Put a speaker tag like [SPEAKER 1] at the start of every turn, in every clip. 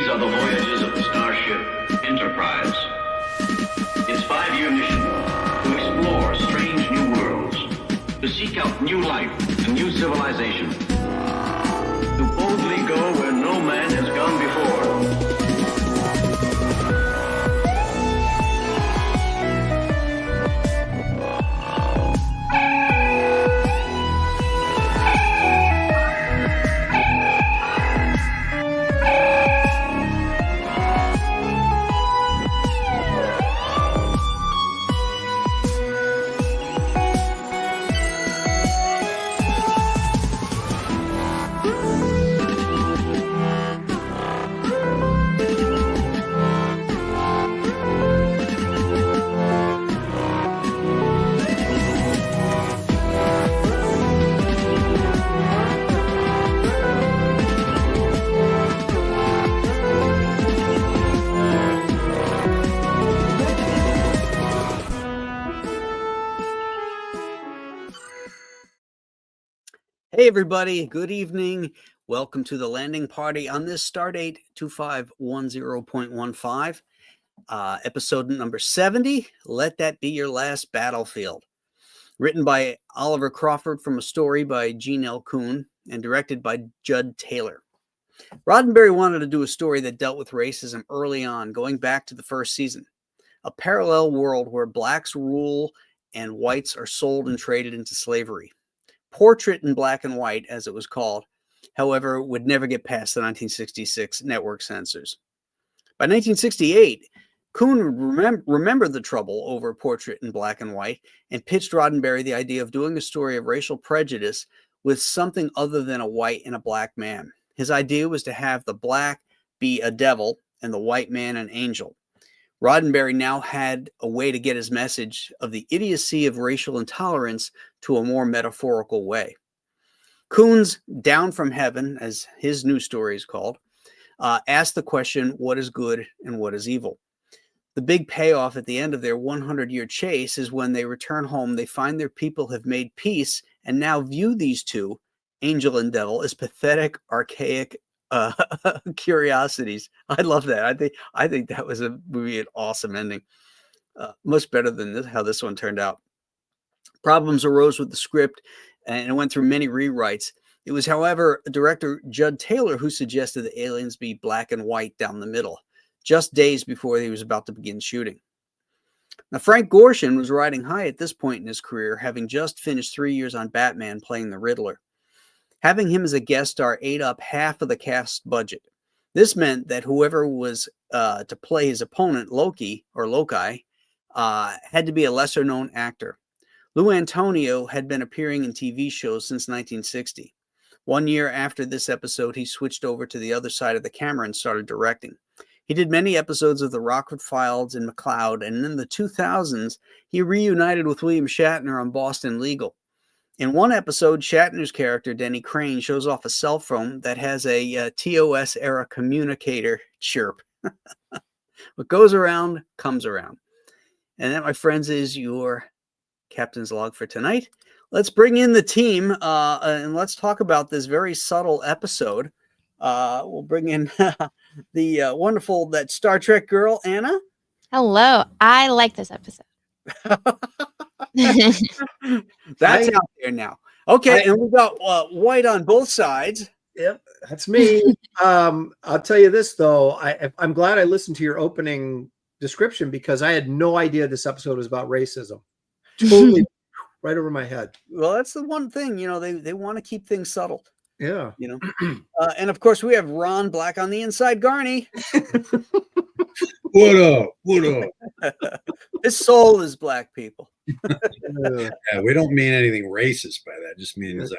[SPEAKER 1] are the voyages of the starship Enterprise. Its 5-year mission: to explore strange new worlds, to seek out new life and new civilization, to boldly go where no man has gone before.
[SPEAKER 2] Hey everybody, good evening. Welcome to the landing party on this Stardate 2510.15, episode number 70, Let That Be Your Last Battlefield. Written by Oliver Crawford from a story by Gene L. Kuhn and directed by Judd Taylor. Roddenberry wanted to do a story that dealt with racism early on, going back to the first season. A parallel world where blacks rule and whites are sold and traded into slavery. Portrait in Black and White, as it was called, however, would never get past the 1966 network censors. By 1968, Kuhn remembered the trouble over Portrait in Black and White and pitched Roddenberry the idea of doing a story of racial prejudice with something other than a white and a black man. His idea was to have the black be a devil and the white man an angel. Roddenberry now had a way to get his message of the idiocy of racial intolerance to a more metaphorical way. Kuhn's Down from Heaven, as his new story is called, asked the question, what is good and what is evil? The big payoff at the end of their 100-year chase is when they return home, they find their people have made peace and now view these two, angel and devil, as pathetic, archaic curiosities. I love that. I think that was an awesome ending. Much better than how this one turned out. Problems arose with the script and it went through many rewrites. It was, however, director Judd Taylor who suggested the aliens be black and white down the middle, just days before he was about to begin shooting. Now, Frank Gorshin was riding high at this point in his career, having just finished 3 years on Batman playing the Riddler. Having him as a guest star ate up half of the cast budget. This meant that whoever was to play his opponent, Loki, had to be a lesser-known actor. Lou Antonio had been appearing in TV shows since 1960. 1 year after this episode, he switched over to the other side of the camera and started directing. He did many episodes of The Rockford Files and McCloud, and in the 2000s, he reunited with William Shatner on Boston Legal. In one episode, Shatner's character, Denny Crane, shows off a cell phone that has a TOS-era communicator chirp. What goes around, comes around. And that, my friends, is your Captain's Log for tonight. Let's bring in the team and let's talk about this very subtle episode. We'll bring in the wonderful, that Star Trek girl, Anna.
[SPEAKER 3] Hello. I like this episode.
[SPEAKER 2] That's out there now. Okay, and we got White on both sides.
[SPEAKER 4] Yep, that's me. I'll tell you this though, I'm glad I listened to your opening description because I had no idea this episode was about racism. Totally right over my head.
[SPEAKER 2] Well, that's the one thing, they want to keep things subtle.
[SPEAKER 4] Yeah,
[SPEAKER 2] and of course we have Ron Black on the inside, Garney.
[SPEAKER 5] What up? What up?
[SPEAKER 2] His soul is black, people.
[SPEAKER 5] Yeah, we don't mean anything racist by that. Just means that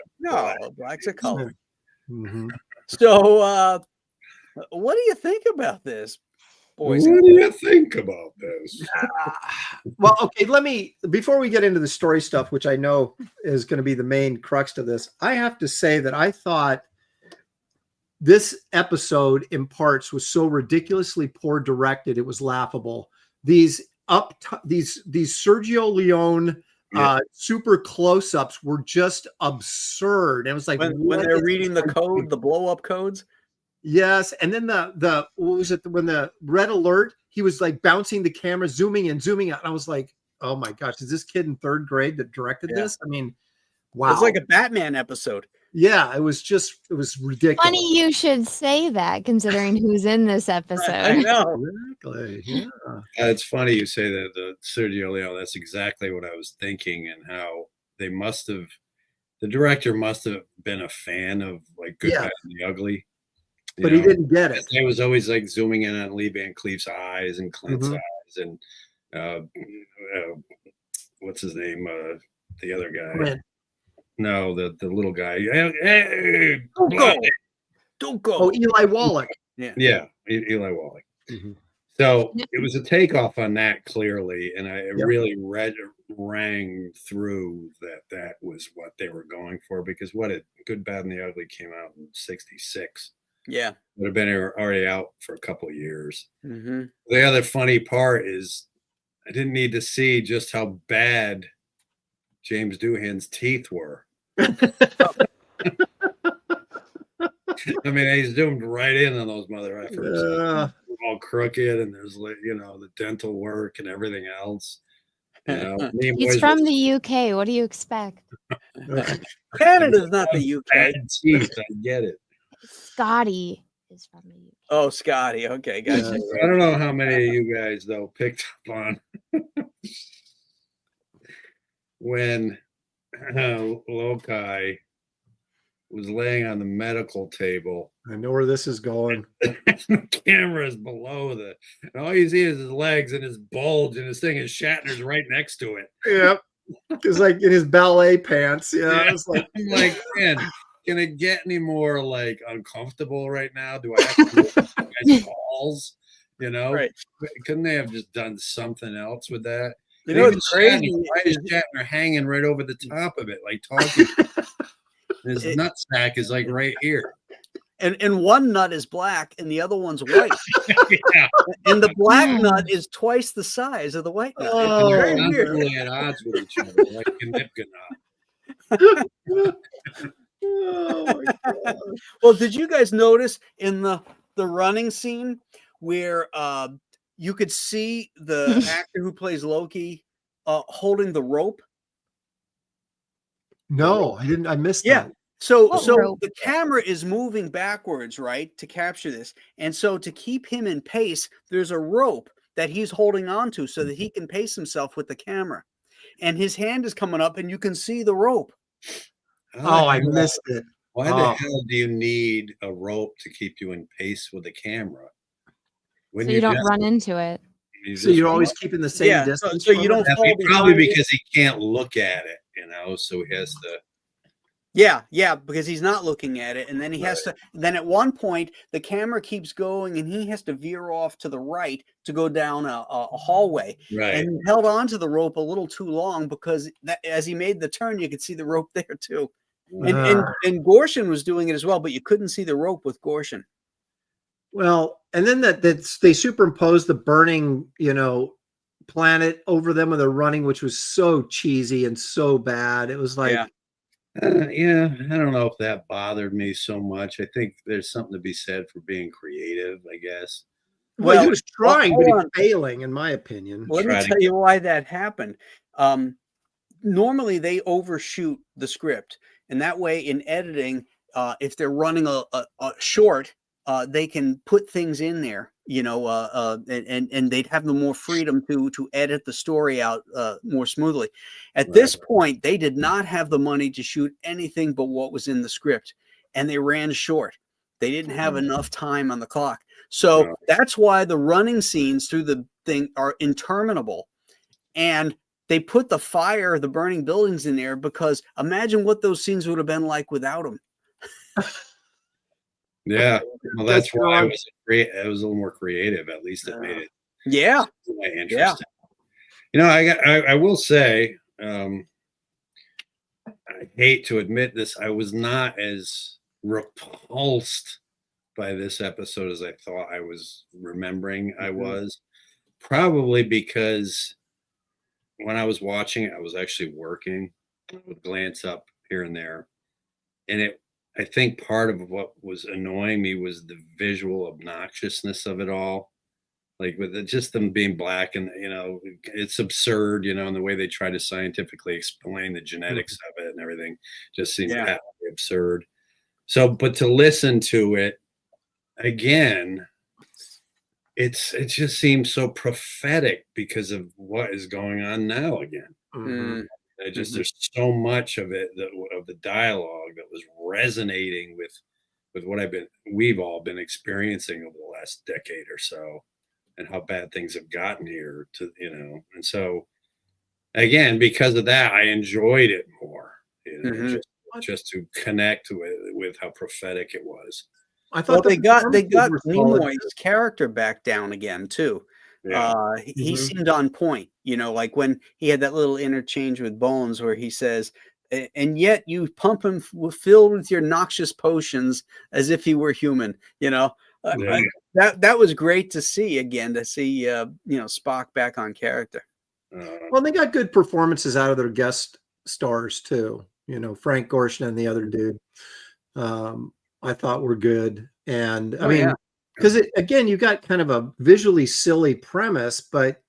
[SPEAKER 2] black's a color.
[SPEAKER 4] Mm-hmm.
[SPEAKER 2] So, what do you think about this, boys?
[SPEAKER 5] What do you think about this?
[SPEAKER 4] Well, okay, before we get into the story stuff, which I know is going to be the main crux to this, I have to say that I thought this episode in parts was so ridiculously poor directed, it was laughable. These Sergio Leone super close-ups were just absurd. It was like
[SPEAKER 2] when they're reading the code, the blow-up codes.
[SPEAKER 4] Yes, and then the what was it when the red alert? He was like bouncing the camera, zooming in, zooming out. And I was like, oh my gosh, is this kid in third grade that directed
[SPEAKER 2] Yeah.
[SPEAKER 4] this? I mean, wow.
[SPEAKER 2] It's like a Batman episode.
[SPEAKER 4] Yeah, it was ridiculous.
[SPEAKER 3] Funny you should say that, considering who's in this
[SPEAKER 2] I
[SPEAKER 3] episode.
[SPEAKER 2] know.
[SPEAKER 4] Exactly. Yeah.
[SPEAKER 5] It's funny you say that, the Sergio Leone. That's exactly what I was thinking, and how the director must have been a fan of like Good,
[SPEAKER 4] Yeah.
[SPEAKER 5] Bad, and the Ugly.
[SPEAKER 4] But he didn't get it.
[SPEAKER 5] It was always like zooming in on Lee Van Cleef's eyes and Clint's
[SPEAKER 4] Mhm.
[SPEAKER 5] eyes, and what's his name? The other guy.
[SPEAKER 4] Clint.
[SPEAKER 5] No, the little guy. Hey,
[SPEAKER 2] Don't go. Don't go.
[SPEAKER 4] Oh, Eli Wallach.
[SPEAKER 5] Yeah, Eli Wallach.
[SPEAKER 4] Mhm.
[SPEAKER 5] So it was a takeoff on that clearly, and it
[SPEAKER 4] Yep.
[SPEAKER 5] really rang through that was what they were going for, because Good, Bad, and the Ugly came out in '66.
[SPEAKER 2] Yeah.
[SPEAKER 5] Would have been already out for a couple of years.
[SPEAKER 2] Mm-hmm.
[SPEAKER 5] The other funny part is I didn't need to see just how bad James Doohan's teeth were. I mean, he zoomed right in on those mother effers. All crooked, and there's the dental work and everything else.
[SPEAKER 3] He's from the UK. What do you expect?
[SPEAKER 2] Canada's not the UK.
[SPEAKER 5] Bad teeth, I get it.
[SPEAKER 3] Scotty is from the UK.
[SPEAKER 2] Oh, Scotty. Okay, gotcha.
[SPEAKER 5] I don't know how many of you guys though picked up on when Lokai was laying on the medical table.
[SPEAKER 4] I know where this is going.
[SPEAKER 5] The camera is below and all you see is his legs and his bulge, and his thing is Shatner's right next to it.
[SPEAKER 4] Yep. It's like in his ballet pants. Yeah.
[SPEAKER 5] Yeah.
[SPEAKER 4] It's like,
[SPEAKER 5] I'm like, man, can it get any more like uncomfortable right now? Do I have to look at my balls?
[SPEAKER 2] Right.
[SPEAKER 5] Couldn't they have just done something else with that?
[SPEAKER 2] You know what's crazy?
[SPEAKER 5] Why is Shatner hanging right over the top of it, like talking? His nutsack is like right here.
[SPEAKER 2] And one nut is black and the other o's white.
[SPEAKER 5] Yeah.
[SPEAKER 2] And the black nut is twice the size of the white nut.
[SPEAKER 4] Oh,
[SPEAKER 2] It's very
[SPEAKER 5] They're
[SPEAKER 2] weird.
[SPEAKER 5] constantly at odds with each other, like a Nipkow.
[SPEAKER 4] oh my God.
[SPEAKER 2] Well, did you guys notice in the running scene where you could see the actor who plays Loki holding the rope?
[SPEAKER 4] No, I didn't. I missed
[SPEAKER 2] Yeah.
[SPEAKER 4] that.
[SPEAKER 2] So
[SPEAKER 3] What
[SPEAKER 2] so
[SPEAKER 3] rope?
[SPEAKER 2] the camera is moving backwards, right, to capture this. And so to keep him in pace, there's a rope that he's holding on to so that he can pace himself with the camera. And his hand is coming up and you can see the rope.
[SPEAKER 4] Oh, I missed it.
[SPEAKER 5] Why the
[SPEAKER 4] Oh.
[SPEAKER 5] hell do you need a rope to keep you in pace with the camera?
[SPEAKER 3] So
[SPEAKER 5] Wouldn't
[SPEAKER 3] you don't
[SPEAKER 5] just-
[SPEAKER 3] run into it.
[SPEAKER 5] you
[SPEAKER 4] So
[SPEAKER 5] just
[SPEAKER 4] you're
[SPEAKER 5] run
[SPEAKER 4] always
[SPEAKER 5] up?
[SPEAKER 4] keeping the same
[SPEAKER 2] Yeah,
[SPEAKER 4] distance.
[SPEAKER 2] so
[SPEAKER 4] from
[SPEAKER 2] you don't
[SPEAKER 4] it?
[SPEAKER 2] fall
[SPEAKER 5] Probably
[SPEAKER 2] behind it.
[SPEAKER 5] because he can't look at it, so he has to.
[SPEAKER 2] Yeah, because he's not looking at it. And then he has to, then at one point, the camera keeps going and he has to veer off to the right to go down a hallway.
[SPEAKER 5] Right.
[SPEAKER 2] And he held on to the rope a little too long because as he made the turn, you could see the rope there too. And Gorshin was doing it as well, but you couldn't see the rope with Gorshin.
[SPEAKER 4] Well, and then they superimposed the burning, planet over them when they're running, which was so cheesy and so bad. It was like,
[SPEAKER 2] Yeah.
[SPEAKER 5] Yeah, I don't know if that bothered me so much. I think there's something to be said for being creative, I guess.
[SPEAKER 4] well, he was trying, but
[SPEAKER 2] hold
[SPEAKER 4] he's
[SPEAKER 2] on.
[SPEAKER 4] failing, in my opinion.
[SPEAKER 2] Let me
[SPEAKER 5] Try to
[SPEAKER 2] tell you why that happened. Normally, they overshoot the script, and that way, in editing, if they're running a short, they can put things in there, and they'd have the more freedom to edit the story out more smoothly. At this point, they did not have the money to shoot anything but what was in the script, and they ran short. They didn't have enough time on the clock. So that's why the running scenes through the thing are interminable. And they put the burning buildings in there because imagine what those scenes would have been like without them.
[SPEAKER 5] Yeah, well, that's why
[SPEAKER 4] wrong.
[SPEAKER 5] it was a little more creative. At least it made it
[SPEAKER 2] Yeah.
[SPEAKER 5] interesting. I will say, I hate to admit this, I was not as repulsed by this episode as I thought I was remembering I was. Probably because when I was watching it, I was actually working. I would glance up here and there, and I think part of what was annoying me was the visual obnoxiousness of it all. Like with just them being black, and it's absurd, and the way they try to scientifically explain the genetics of it and everything just seemed
[SPEAKER 2] Yeah.
[SPEAKER 5] patently absurd. So, but to listen to it again, it just seems so prophetic because of what is going on now again.
[SPEAKER 2] Mm.
[SPEAKER 5] There's so much of it of the dialogue that was resonating with what we've all been experiencing over the last decade or so, and how bad things have gotten here and so again, because of that, I enjoyed it more, just to connect with how prophetic it was.
[SPEAKER 4] I
[SPEAKER 2] Well,
[SPEAKER 4] thought
[SPEAKER 2] they got
[SPEAKER 4] performances were solid.
[SPEAKER 2] Nimoy's character back down again too.
[SPEAKER 5] Yeah.
[SPEAKER 2] He seemed on point, like when he had that little interchange with Bones where he says, and yet you pump him filled with your noxious potions as if he were human, that was great to see again, to see, Spock back on character.
[SPEAKER 4] Well, they got good performances out of their guest stars too. Frank Gorshin and the other dude, I thought were good. And I mean, because again, you got kind of a visually silly premise, but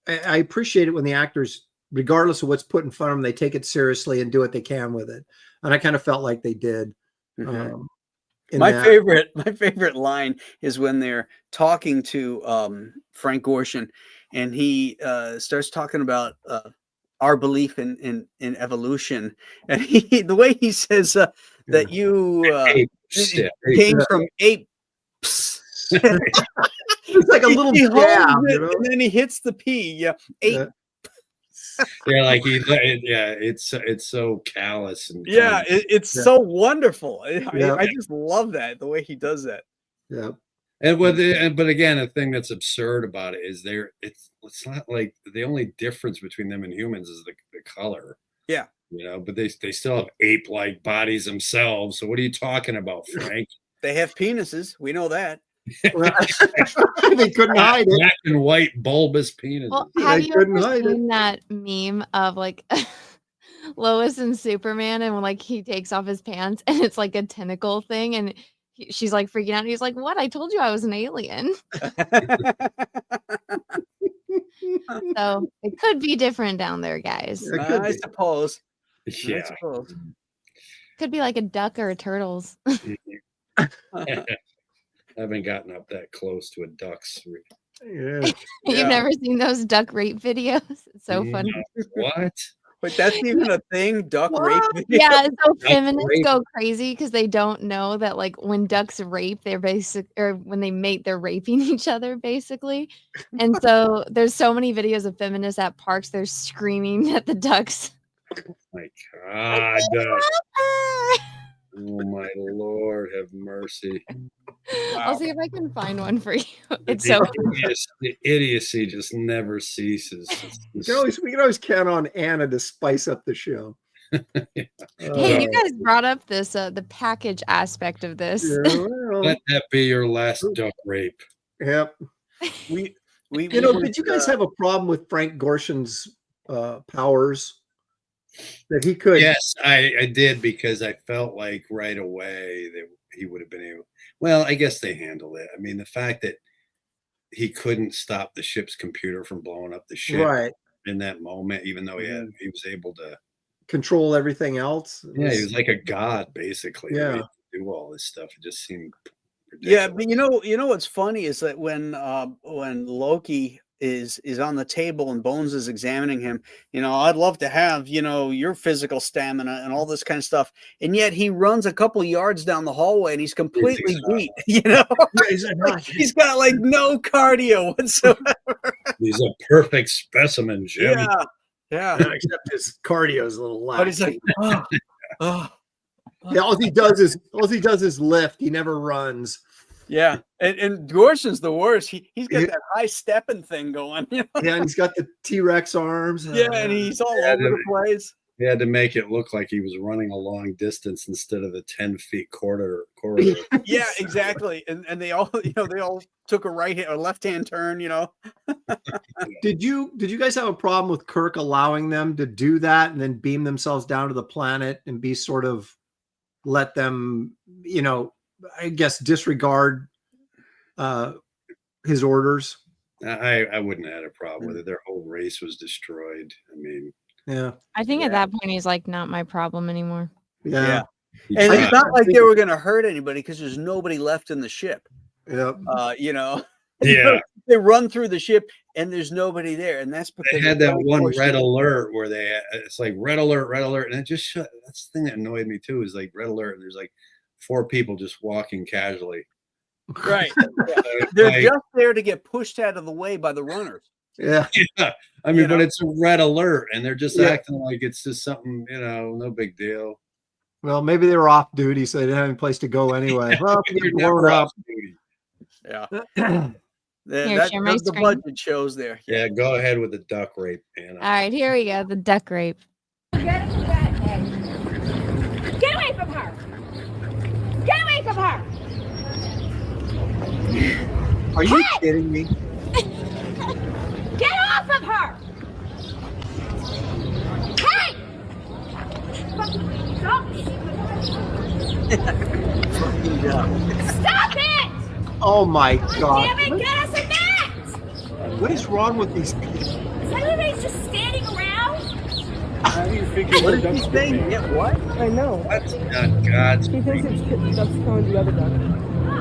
[SPEAKER 4] I appreciate it when the actors, regardless of what's put in front of them, they take it seriously and do what they can with it. And I kind of felt like they did.
[SPEAKER 2] My favorite line is when they're talking to Frank Gorshin, and he starts talking about our belief in evolution, and the way he says that you came from apes.
[SPEAKER 4] It's like a little jab,
[SPEAKER 2] and then he hits the P. Yeah, ape.
[SPEAKER 5] Yeah, like it's so callous and
[SPEAKER 2] it's so wonderful. I just love that, the way he does that.
[SPEAKER 4] Yeah.
[SPEAKER 5] And but again, the thing that's absurd about it is it's not like the only difference between them and humans is the color.
[SPEAKER 2] Yeah.
[SPEAKER 5] But they still have ape-like bodies themselves. So what are you talking about, Frank?
[SPEAKER 2] They have penises. We know that.
[SPEAKER 4] They couldn't hide it.
[SPEAKER 5] Black and white bulbous penises.
[SPEAKER 3] Well, have you ever seen that meme of like Lois and Superman, and when like he takes off his pants and it's like a tentacle thing, and she's like freaking out, and he's like, "What? I told you I was an alien." So it could be different down there, guys.
[SPEAKER 2] I suppose.
[SPEAKER 5] Yeah.
[SPEAKER 2] I suppose.
[SPEAKER 3] Could be like a duck or a turtle's.
[SPEAKER 5] I haven't gotten up that close to a duck's.
[SPEAKER 4] Yeah.
[SPEAKER 3] You've never seen those duck rape videos? It's so funny.
[SPEAKER 5] What?
[SPEAKER 2] But that's even a thing, duck rape videos?
[SPEAKER 3] Yeah, so feminists go crazy because they don't know that like when ducks rape, they're or when they mate, they're raping each other basically. And so there's so many videos of feminists at parks, they're screaming at the ducks.
[SPEAKER 5] Oh my God. Oh my Lord, have mercy.
[SPEAKER 3] I'll see if I can find one for you. It's so
[SPEAKER 5] the idiocy just never ceases.
[SPEAKER 4] We can always count on Anna to spice up the show.
[SPEAKER 3] Hey, you guys brought up this the package aspect of this.
[SPEAKER 4] Yeah, well,
[SPEAKER 5] let that be your last duck rape.
[SPEAKER 4] Yep. Did you guys have a problem with Frank Gorshin's powers? That he could.
[SPEAKER 5] Yes, I did, because I felt like right away that he would have been able. Well, I guess they handled it. I mean, the fact that he couldn't stop the ship's computer from blowing up the ship in that moment, even though he was able to
[SPEAKER 4] control everything else.
[SPEAKER 5] He was like a god, basically.
[SPEAKER 4] Yeah,
[SPEAKER 5] to do all this stuff. It just seemed ridiculous.
[SPEAKER 2] Yeah, but you know what's funny is that when Loki is on the table and Bones is examining him, I'd love to have, your physical stamina and all this kind of stuff. And yet he runs a couple yards down the hallway and he's completely beat, he's got like no cardio whatsoever.
[SPEAKER 5] He's a perfect specimen, Jim.
[SPEAKER 2] Yeah.
[SPEAKER 4] Except his cardio is a little lax.
[SPEAKER 2] But he's like,
[SPEAKER 4] yeah, all he does is lift. He never runs.
[SPEAKER 2] Yeah, and Gorshin's the worst. He's got that high stepping thing going.
[SPEAKER 4] Yeah, and he's got the T-Rex arms.
[SPEAKER 2] Yeah, and he's all over the place.
[SPEAKER 5] He had to make it look like he was running a long distance instead of the 10-foot corridor.
[SPEAKER 2] Yeah, exactly. And they all took a right or left hand turn.
[SPEAKER 4] Did you guys have a problem with Kirk allowing them to do that and then beam themselves down to the planet and be sort of let them, I guess disregard his orders.
[SPEAKER 5] I wouldn't have had a problem with it. Their whole race was destroyed. I mean,
[SPEAKER 4] Yeah.
[SPEAKER 3] I think at that point he's like, not my problem anymore.
[SPEAKER 4] Yeah.
[SPEAKER 2] And it's not like they were going to hurt anybody because there's nobody left in the ship.
[SPEAKER 4] Yep.
[SPEAKER 5] Yeah.
[SPEAKER 2] They run through the ship and there's nobody there, and that's because
[SPEAKER 5] they had that one red alert where it's like red alert, and it just shut. That's the thing that annoyed me too, is like red alert, and there's like 4 people just walking casually.
[SPEAKER 2] Right. They're just there to get pushed out of the way by the runners.
[SPEAKER 4] Yeah.
[SPEAKER 5] Yeah. I mean, but it's a red alert, and they're just acting like it's just something, no big deal.
[SPEAKER 4] Well, maybe they were off duty, so they didn't have any place to go anyway. Well,
[SPEAKER 5] they're never off duty.
[SPEAKER 2] Yeah.
[SPEAKER 3] The
[SPEAKER 2] budget shows there.
[SPEAKER 5] Yeah, go ahead with the duck rape, Anna.
[SPEAKER 3] All right, here we go. The duck rape.
[SPEAKER 6] Get away from her! Get away from her!
[SPEAKER 4] Are you kidding me?
[SPEAKER 6] Get off of her! Hey! Stop it!
[SPEAKER 4] Oh my God.
[SPEAKER 6] Damn it, get us a net!
[SPEAKER 4] What is wrong with these people?
[SPEAKER 6] Is everybody just standing around?
[SPEAKER 7] How do you figure
[SPEAKER 2] What did he say? Yeah, what?
[SPEAKER 7] I know.
[SPEAKER 5] That's not God's.
[SPEAKER 7] He thinks it's ducks calling the other duck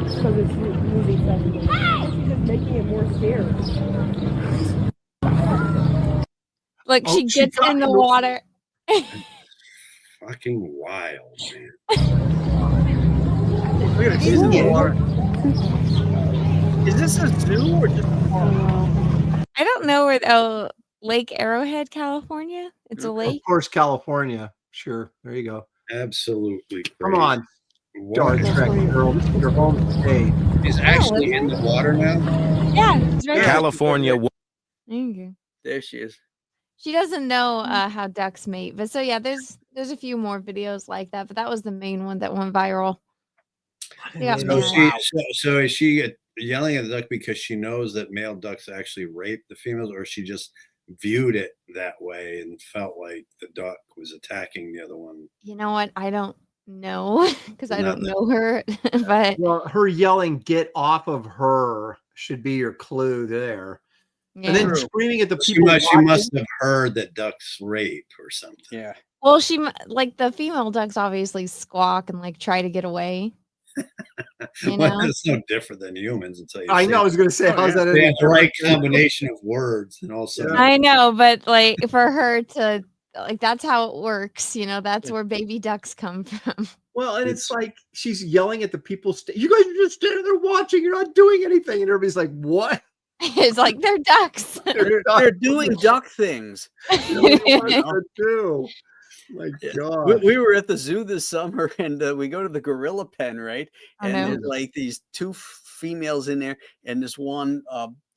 [SPEAKER 7] because it's moving faster. She's just making it more scared.
[SPEAKER 3] Like she gets in the water.
[SPEAKER 5] Fucking wild, man.
[SPEAKER 2] Look at it. She's in the water. Is this a zoo or just a park?
[SPEAKER 3] I don't know where Lake Arrowhead, California. It's a lake.
[SPEAKER 4] Of course, California. Sure. There you go.
[SPEAKER 5] Absolutely crazy.
[SPEAKER 4] Come on, Star
[SPEAKER 5] What?
[SPEAKER 4] Trek girl. This is your home today.
[SPEAKER 5] He's actually in the water now?
[SPEAKER 3] Yeah, it's right there.
[SPEAKER 8] California.
[SPEAKER 3] There you go.
[SPEAKER 2] There she is.
[SPEAKER 3] She doesn't know how ducks mate, but so yeah, there's a few more videos like that, but that was the main one that went viral. Yeah,
[SPEAKER 5] So is she yelling at the duck because she knows that male ducks actually rape the females, or she just viewed it that way and felt like the duck was attacking the other one?
[SPEAKER 3] You know what? I don't know because I don't know her, but
[SPEAKER 4] Well, her yelling, "Get off of her," should be your clue there.
[SPEAKER 3] yeah.
[SPEAKER 4] And then screaming at the people.
[SPEAKER 5] She must have heard that ducks rape or something.
[SPEAKER 2] Yeah.
[SPEAKER 3] Well, like the female ducks obviously squawk and like try to get away. You
[SPEAKER 5] Well,
[SPEAKER 3] know?
[SPEAKER 5] it's no different than humans until you
[SPEAKER 4] I
[SPEAKER 5] see
[SPEAKER 4] know. I
[SPEAKER 5] it.
[SPEAKER 4] was going to say, how's that?
[SPEAKER 5] They have the right combination of words, and also
[SPEAKER 3] I know, but like for her to like that's how it works, that's where baby ducks come from.
[SPEAKER 4] Well, and it's like she's yelling at the people. You guys are just standing there watching. You're not doing anything, and everybody's like, "What?"
[SPEAKER 3] It's like they're ducks.
[SPEAKER 2] They're doing duck things.
[SPEAKER 4] do. My God.
[SPEAKER 2] We were at the zoo this summer, and we go to the gorilla pen, right? And
[SPEAKER 3] know.
[SPEAKER 2] there's like these 2 females in there, and this one,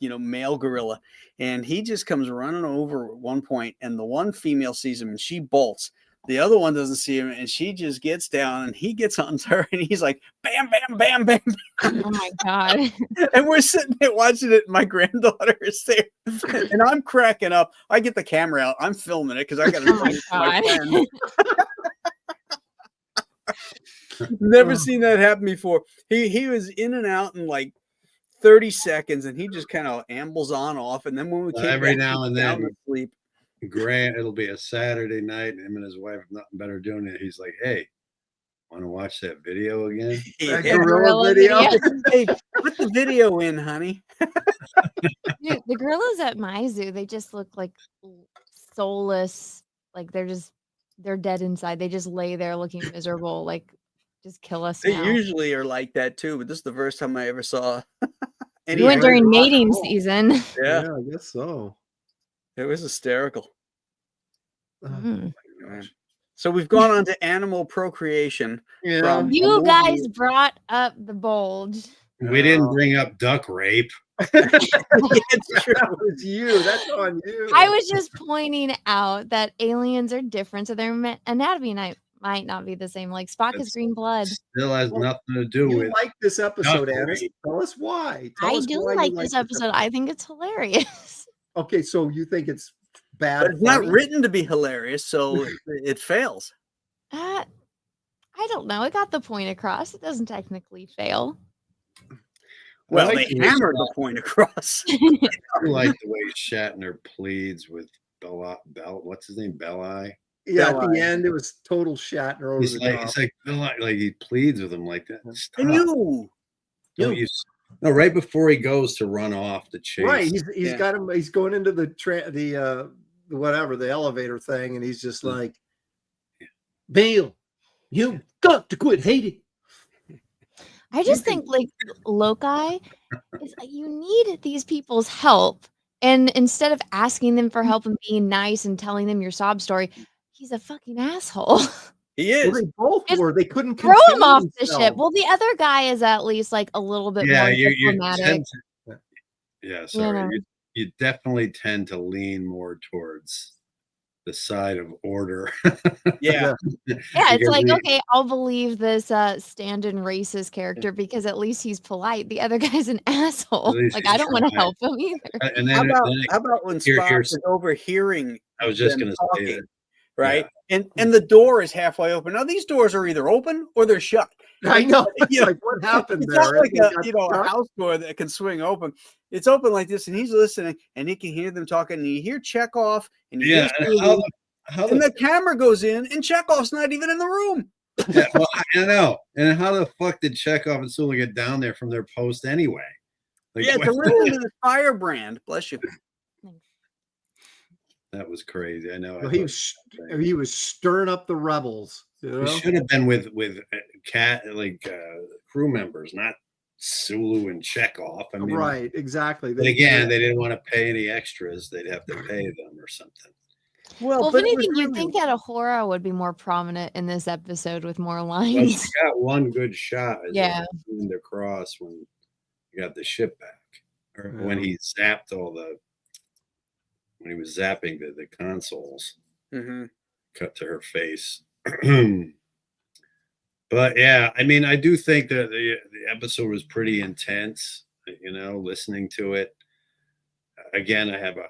[SPEAKER 2] male gorilla, and he just comes running over at one point, and the one female sees him, and she bolts. The other one doesn't see him, and she just gets down, and he gets on her, and he's like, bam, bam, bam, bam.
[SPEAKER 3] Oh my God.
[SPEAKER 2] And we're sitting there watching it. And my granddaughter is there, and I'm cracking up. I get the camera out. I'm filming it because I got to.
[SPEAKER 3] Oh my God.
[SPEAKER 2] Never seen that happen before. He was in and out in like 30 seconds, and he just kind of ambles on off. And then when we came
[SPEAKER 5] every
[SPEAKER 2] back,
[SPEAKER 5] now and
[SPEAKER 2] down
[SPEAKER 5] then,
[SPEAKER 2] to sleep.
[SPEAKER 5] Grant, it'll be a Saturday night, and him and his wife have nothing better doing it. He's like, "Hey, want to watch that video again?"
[SPEAKER 2] Yeah.
[SPEAKER 4] Gorilla video.
[SPEAKER 2] Hey, put the video in, honey.
[SPEAKER 3] Dude, the gorillas at my zoo, they just look like soulless. Like they're dead inside. They just lay there looking miserable. Like, just kill us
[SPEAKER 2] They
[SPEAKER 3] now.
[SPEAKER 2] usually are like that too, but this is the first time I ever saw.
[SPEAKER 3] You went during mating season.
[SPEAKER 2] Yeah,
[SPEAKER 4] I guess so.
[SPEAKER 2] it was hysterical.
[SPEAKER 3] Mm.
[SPEAKER 2] So we've gone on to animal procreation.
[SPEAKER 4] Yeah.
[SPEAKER 2] from a
[SPEAKER 3] You
[SPEAKER 2] movie.
[SPEAKER 3] guys brought up the bulge.
[SPEAKER 5] We didn't bring up duck rape.
[SPEAKER 2] It's true.
[SPEAKER 4] That was you. That's on you.
[SPEAKER 3] I was just pointing out that aliens are different, so their anatomy might not be the same. Like Spock has green blood.
[SPEAKER 5] Still has nothing to do
[SPEAKER 4] You
[SPEAKER 5] with.
[SPEAKER 4] like this episode,
[SPEAKER 5] duck
[SPEAKER 4] Anna.
[SPEAKER 5] rape.
[SPEAKER 4] Tell us why. Tell
[SPEAKER 3] I
[SPEAKER 4] us
[SPEAKER 3] do
[SPEAKER 4] why you
[SPEAKER 3] like this episode. I think it's hilarious.
[SPEAKER 4] Okay, so you think it's bad?
[SPEAKER 2] But it's not
[SPEAKER 4] funny?
[SPEAKER 2] written to be hilarious, so it fails.
[SPEAKER 3] I don't know. It got the point across. It doesn't technically fail.
[SPEAKER 2] Well,
[SPEAKER 5] I
[SPEAKER 2] they
[SPEAKER 5] like the way
[SPEAKER 2] hammered the point across.
[SPEAKER 5] I like the way Shatner pleads with what's his name? Belli.
[SPEAKER 4] Yeah, at
[SPEAKER 2] Belli.
[SPEAKER 4] the end, it was total Shatner over
[SPEAKER 5] He's
[SPEAKER 4] the
[SPEAKER 5] like,
[SPEAKER 4] top.
[SPEAKER 5] it's like Belli, like he pleads with him like that. Stop.
[SPEAKER 2] And you.
[SPEAKER 5] Don't you? No, right before he goes to run off the chase.
[SPEAKER 4] Right, he's
[SPEAKER 2] Yeah.
[SPEAKER 4] got him. He's going into the whatever, the elevator thing, and he's just like, Bill, you got to quit hating.
[SPEAKER 3] I just think like Loki is you need these people's help. And instead of asking them for help and being nice and telling them your sob story, he's a fucking asshole.
[SPEAKER 2] He
[SPEAKER 4] Well,
[SPEAKER 2] is.
[SPEAKER 4] they both
[SPEAKER 3] Just
[SPEAKER 4] were. They couldn't
[SPEAKER 3] Throw him
[SPEAKER 4] contain
[SPEAKER 3] off the
[SPEAKER 4] themselves.
[SPEAKER 3] ship. Well, the other guy is at least like a little bit
[SPEAKER 5] Yeah,
[SPEAKER 3] more
[SPEAKER 5] you
[SPEAKER 3] diplomatic.
[SPEAKER 5] tend to, yeah, sorry.
[SPEAKER 3] know.
[SPEAKER 5] You definitely tend to lean more towards the side of order.
[SPEAKER 2] Yeah.
[SPEAKER 3] Yeah, it's
[SPEAKER 5] Because
[SPEAKER 3] like,
[SPEAKER 5] we-
[SPEAKER 3] okay, I'll believe this stand-in racist character because at least he's polite. The other guy's an asshole.
[SPEAKER 5] least
[SPEAKER 3] Like,
[SPEAKER 5] he's
[SPEAKER 3] I don't want to
[SPEAKER 5] trying.
[SPEAKER 3] help him either.
[SPEAKER 5] And
[SPEAKER 2] How
[SPEAKER 5] then,
[SPEAKER 2] about when
[SPEAKER 5] here-
[SPEAKER 2] Spock
[SPEAKER 5] here's-
[SPEAKER 2] is overhearing
[SPEAKER 5] I was just
[SPEAKER 2] them
[SPEAKER 5] going to say
[SPEAKER 2] talking,
[SPEAKER 5] that.
[SPEAKER 2] right? And the door is halfway open. Now these doors are either open or they're shut.
[SPEAKER 4] I know. It's
[SPEAKER 2] You know,
[SPEAKER 4] like, what happened
[SPEAKER 2] It's
[SPEAKER 4] there?
[SPEAKER 2] not like
[SPEAKER 4] It got
[SPEAKER 2] a
[SPEAKER 4] stuck.
[SPEAKER 2] house door that can swing open. It's open like this, and he's listening, and he can hear them talking. And you hear Chekhov, and you
[SPEAKER 5] Yeah,
[SPEAKER 2] hear
[SPEAKER 5] and
[SPEAKER 2] Sulu,
[SPEAKER 5] how
[SPEAKER 2] and
[SPEAKER 5] the,
[SPEAKER 2] the camera goes in, and Chekhov's not even in the room.
[SPEAKER 5] yeah, well, I know. And how the fuck did Chekhov and Sulu get down there from their post anyway? Like,
[SPEAKER 2] Yeah, to listen to this firebrand. Bless you.
[SPEAKER 5] that was crazy. I know.
[SPEAKER 4] Well, he was stirring up the rebels. You
[SPEAKER 5] He
[SPEAKER 4] know?
[SPEAKER 5] should have been with crew members, not Sulu and Chekhov. I mean,
[SPEAKER 4] Right, exactly.
[SPEAKER 5] But again, they didn't want to pay any extras. They'd have to pay them or something.
[SPEAKER 3] Well, if
[SPEAKER 2] but it was
[SPEAKER 3] anything, you'd
[SPEAKER 2] really-
[SPEAKER 3] think that Ahura would be more prominent in this episode with more
[SPEAKER 5] Well, she
[SPEAKER 3] lines.
[SPEAKER 5] got one good shot as
[SPEAKER 3] Yeah.
[SPEAKER 5] they zoomed across when he got the ship back, or when he zapped when he was zapping the consoles.
[SPEAKER 2] Mhm.
[SPEAKER 5] Cut to her face. But yeah, I mean, I do think that the episode was pretty intense. You know, listening to it again, I have a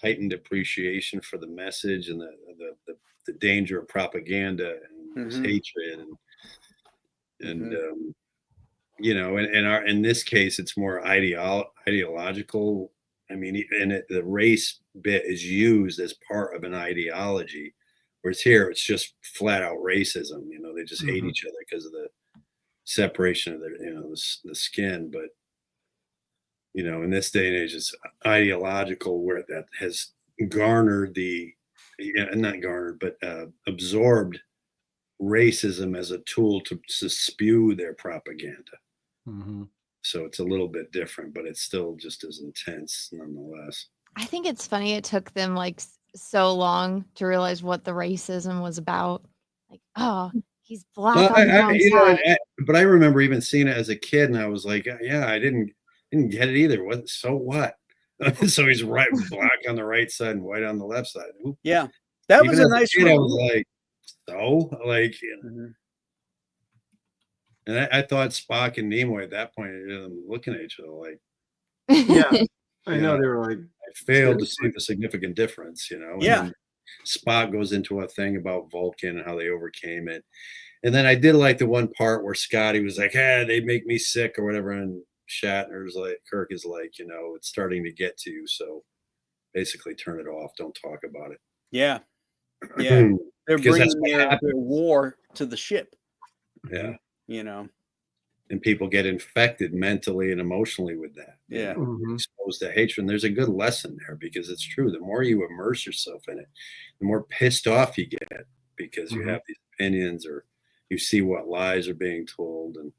[SPEAKER 5] heightened appreciation for the message and the danger of propaganda and
[SPEAKER 2] Mhm.
[SPEAKER 5] hatred and you know, in this case, it's more ideological. I mean, and the race bit is used as part of an ideology, whereas here it's just flat out racism. You know, they just hate each other because of the separation of their, you know, the skin. But you know, in this day and age, it's ideological, where that has garnered not garnered, but absorbed racism as a tool to spew their propaganda. So it's a little bit different, but it's still just as intense nonetheless.
[SPEAKER 3] I think it's funny it took them like so long to realize what the racism was about. Like, oh, he's black
[SPEAKER 5] Well,
[SPEAKER 3] on the wrong side.
[SPEAKER 5] but I remember even seeing it as a kid, and I was like, yeah, I didn't get it either. What? So what? So he's black on the right side and white on the left side. Ooh.
[SPEAKER 2] Yeah, that
[SPEAKER 5] Even
[SPEAKER 2] was
[SPEAKER 5] as
[SPEAKER 2] a nice
[SPEAKER 5] kid, I
[SPEAKER 2] reveal.
[SPEAKER 5] was like, so like, you know. And I thought Spock and Nimoy at that point looking at each other like,
[SPEAKER 4] Yeah, I know
[SPEAKER 5] Yeah.
[SPEAKER 4] they were like,
[SPEAKER 5] I failed to see the significant difference, you know. And
[SPEAKER 2] Yeah.
[SPEAKER 5] then Spock goes into a thing about Vulcan and how they overcame it. And then I did like the one part where Scotty was like, they make me sick or whatever. And Shatner's like, Kirk is like, you know, it's starting to get to you. So basically turn it off. Don't talk about it.
[SPEAKER 2] Yeah, yeah. They're
[SPEAKER 5] Because that's
[SPEAKER 2] bringing
[SPEAKER 5] what
[SPEAKER 2] their war to the ship.
[SPEAKER 5] Yeah.
[SPEAKER 2] You know.
[SPEAKER 5] And people get infected mentally and emotionally with that.
[SPEAKER 2] Yeah.
[SPEAKER 5] Exposed to hatred. And there's a good lesson there because it's true. The more you immerse yourself in it, the more pissed off you get because you have these opinions or you see what lies are being told. And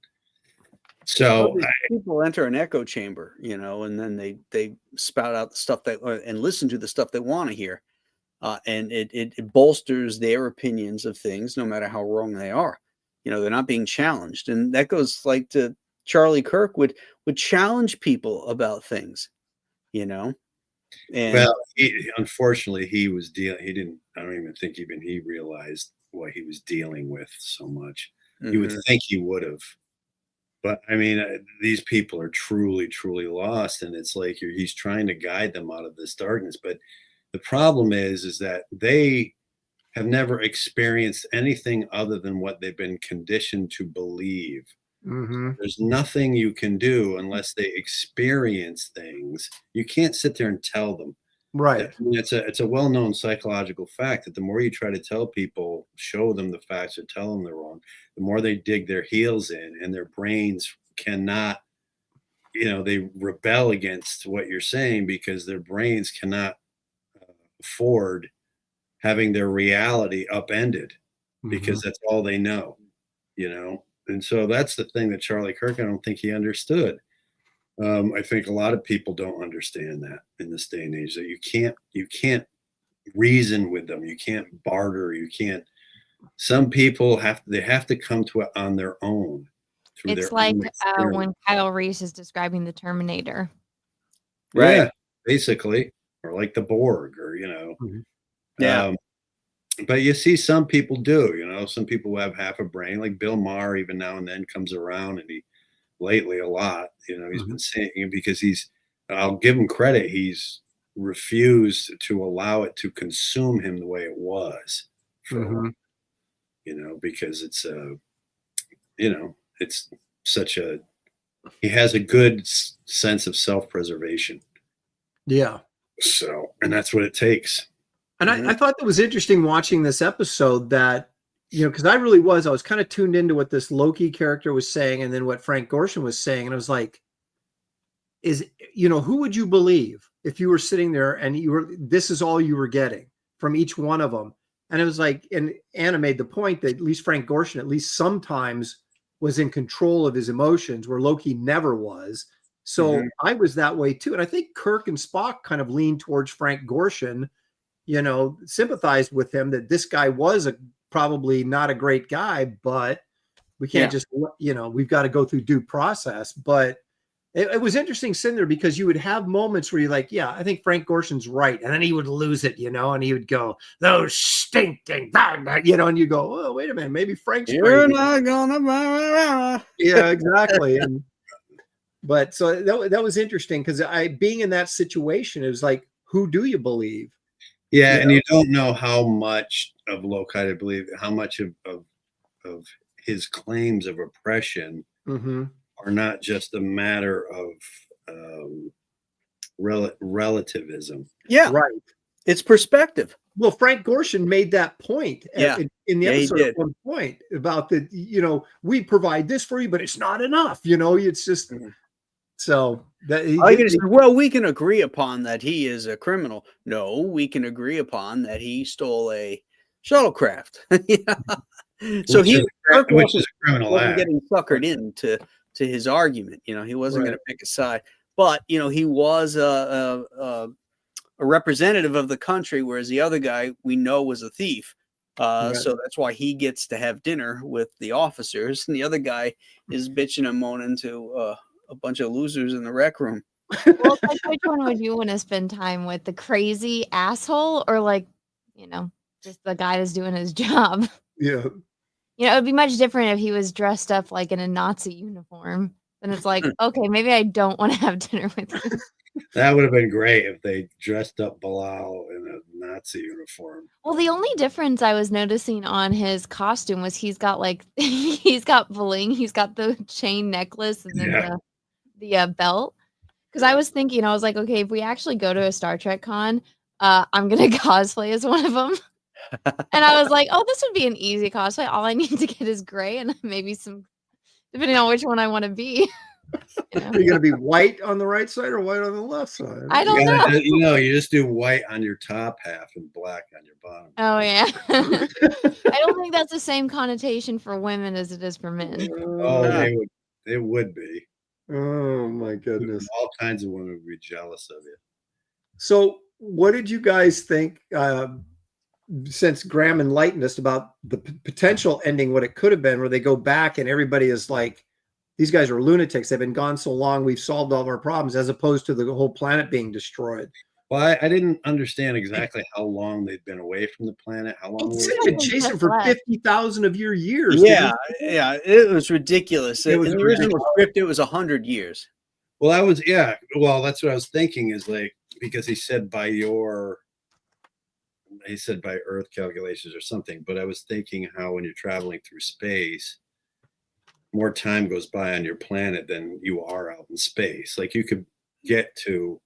[SPEAKER 5] so
[SPEAKER 2] Well, people enter an echo chamber, you know, and then they spout out the stuff and listen to the stuff they want to hear. And it bolsters their opinions of things, no matter how wrong they are. You know, they're not being challenged. And that goes like to Charlie Kirk would challenge people about things, you know. And
[SPEAKER 5] well, unfortunately, he was I don't even think even he realized what he was dealing with so much. You would think he would have. But I mean, these people are truly, truly lost. And it's like he's trying to guide them out of this darkness. But the problem is that they have never experienced anything other than what they've been conditioned to believe.
[SPEAKER 4] Mm-hmm.
[SPEAKER 5] There's nothing you can do unless they experience things. You can't sit there and tell them.
[SPEAKER 4] Right.
[SPEAKER 5] I mean, it's a well-known psychological fact that the more you try to tell people, show them the facts or tell them they're wrong, the more they dig their heels in, and their brains cannot, they rebel against what you're saying because their brains cannot afford having their reality upended because that's all they know, And so that's the thing that Charlie Kirk, I don't think he understood. I think a lot of people don't understand that in this day and age, that you can't reason with them. You can't barter. You can't. Some people have to come to it on their own.
[SPEAKER 3] It's like when Kyle Reese is describing the Terminator.
[SPEAKER 2] Right.
[SPEAKER 5] Yeah, basically, or like the Borg, or
[SPEAKER 2] Yeah.
[SPEAKER 5] But you see, some people do. Some people have half a brain, like Bill Maher. Even now and then comes around, and he lately a lot. He's been saying, because I'll give him credit. He's refused to allow it to consume him the way it was for a while, because it's it's such he has a good sense of self-preservation.
[SPEAKER 4] Yeah.
[SPEAKER 5] So, and that's what it takes.
[SPEAKER 4] And I thought that was interesting watching this episode that, because I was kind of tuned into what this Loki character was saying and then what Frank Gorshin was saying. And I was like, who would you believe if you were sitting there and this is all you were getting from each one of them? And it was like, and Anna made the point that at least Frank Gorshin, at least sometimes, was in control of his emotions where Loki never was. So I was that way too. And I think Kirk and Spock kind of leaned towards Frank Gorshin, sympathized with him that this guy was probably not a great guy, but we can't just, we've got to go through due process. But it was interesting sitting there because you would have moments where you're like, yeah, I think Frank Gorshin's right. And then he would lose it, and he would go, those stinking, and you go, oh, wait a minute, maybe Frank's
[SPEAKER 2] You're
[SPEAKER 4] crazy.
[SPEAKER 2] not gonna.
[SPEAKER 4] Yeah, exactly. But so that was interesting because being in that situation, it was like, who do you believe?
[SPEAKER 5] Yeah, and you don't know how much of Loki to believe, how much of his claims of oppression are not just a matter of relativism.
[SPEAKER 2] Yeah,
[SPEAKER 4] right.
[SPEAKER 2] It's perspective.
[SPEAKER 4] Well, Frank Gorshin made that point in the episode at one point about we provide this for you, but it's not enough. It's just so that
[SPEAKER 2] we can agree upon that he is a criminal. No, we can agree upon that he stole a shuttlecraft. So which is a criminal act. Getting suckered into his argument. He wasn't going to pick a side, but he was a representative of the country, whereas the other guy we know was a thief. So that's why he gets to have dinner with the officers, and the other guy is bitching and moaning to a bunch of losers in the rec room.
[SPEAKER 3] Well, like, which one would you want to spend time with, the crazy asshole or just the guy that's doing his job?
[SPEAKER 4] Yeah.
[SPEAKER 3] It would be much different if he was dressed up like in a Nazi uniform. Then it's like, okay, maybe I don't want to have dinner with you.
[SPEAKER 5] That would have been great if they dressed up Bilal in a Nazi uniform.
[SPEAKER 3] Well, the only difference I was noticing on his costume was he's got he's got bling, he's got the chain necklace and then the belt. Because I was thinking, I was like, okay, if we actually go to a Star Trek con, I'm gonna cosplay as one of them. And I was like, oh, this would be an easy cosplay. All I need to get is gray and maybe some, depending on which one I want to be.
[SPEAKER 4] Are you going to be white on the right side or white on the left side?
[SPEAKER 3] I don't know.
[SPEAKER 5] You just do white on your top half and black on your bottom.
[SPEAKER 3] Oh, yeah. I don't think that's the same connotation for women as it is for men.
[SPEAKER 5] Oh, they would be.
[SPEAKER 4] Oh, my goodness.
[SPEAKER 5] All kinds of women would be jealous of you.
[SPEAKER 4] So what did you guys think, since Graham enlightened us about the potential ending, what it could have been, where they go back and everybody is like, these guys are lunatics. They've been gone so long. We've solved all of our problems, as opposed to the whole planet being destroyed.
[SPEAKER 5] Well, I didn't understand exactly how long they'd been away from the planet. How long
[SPEAKER 4] they've been chasing for 50,000 of your years.
[SPEAKER 2] Yeah, it was ridiculous. In the original script, it was 100 years.
[SPEAKER 5] Well, that was Well, that's what I was thinking. Is like, because he said by your he said by Earth calculations or something, but I was thinking how when you're traveling through space, more time goes by on your planet than you are out in space. Like you could get to,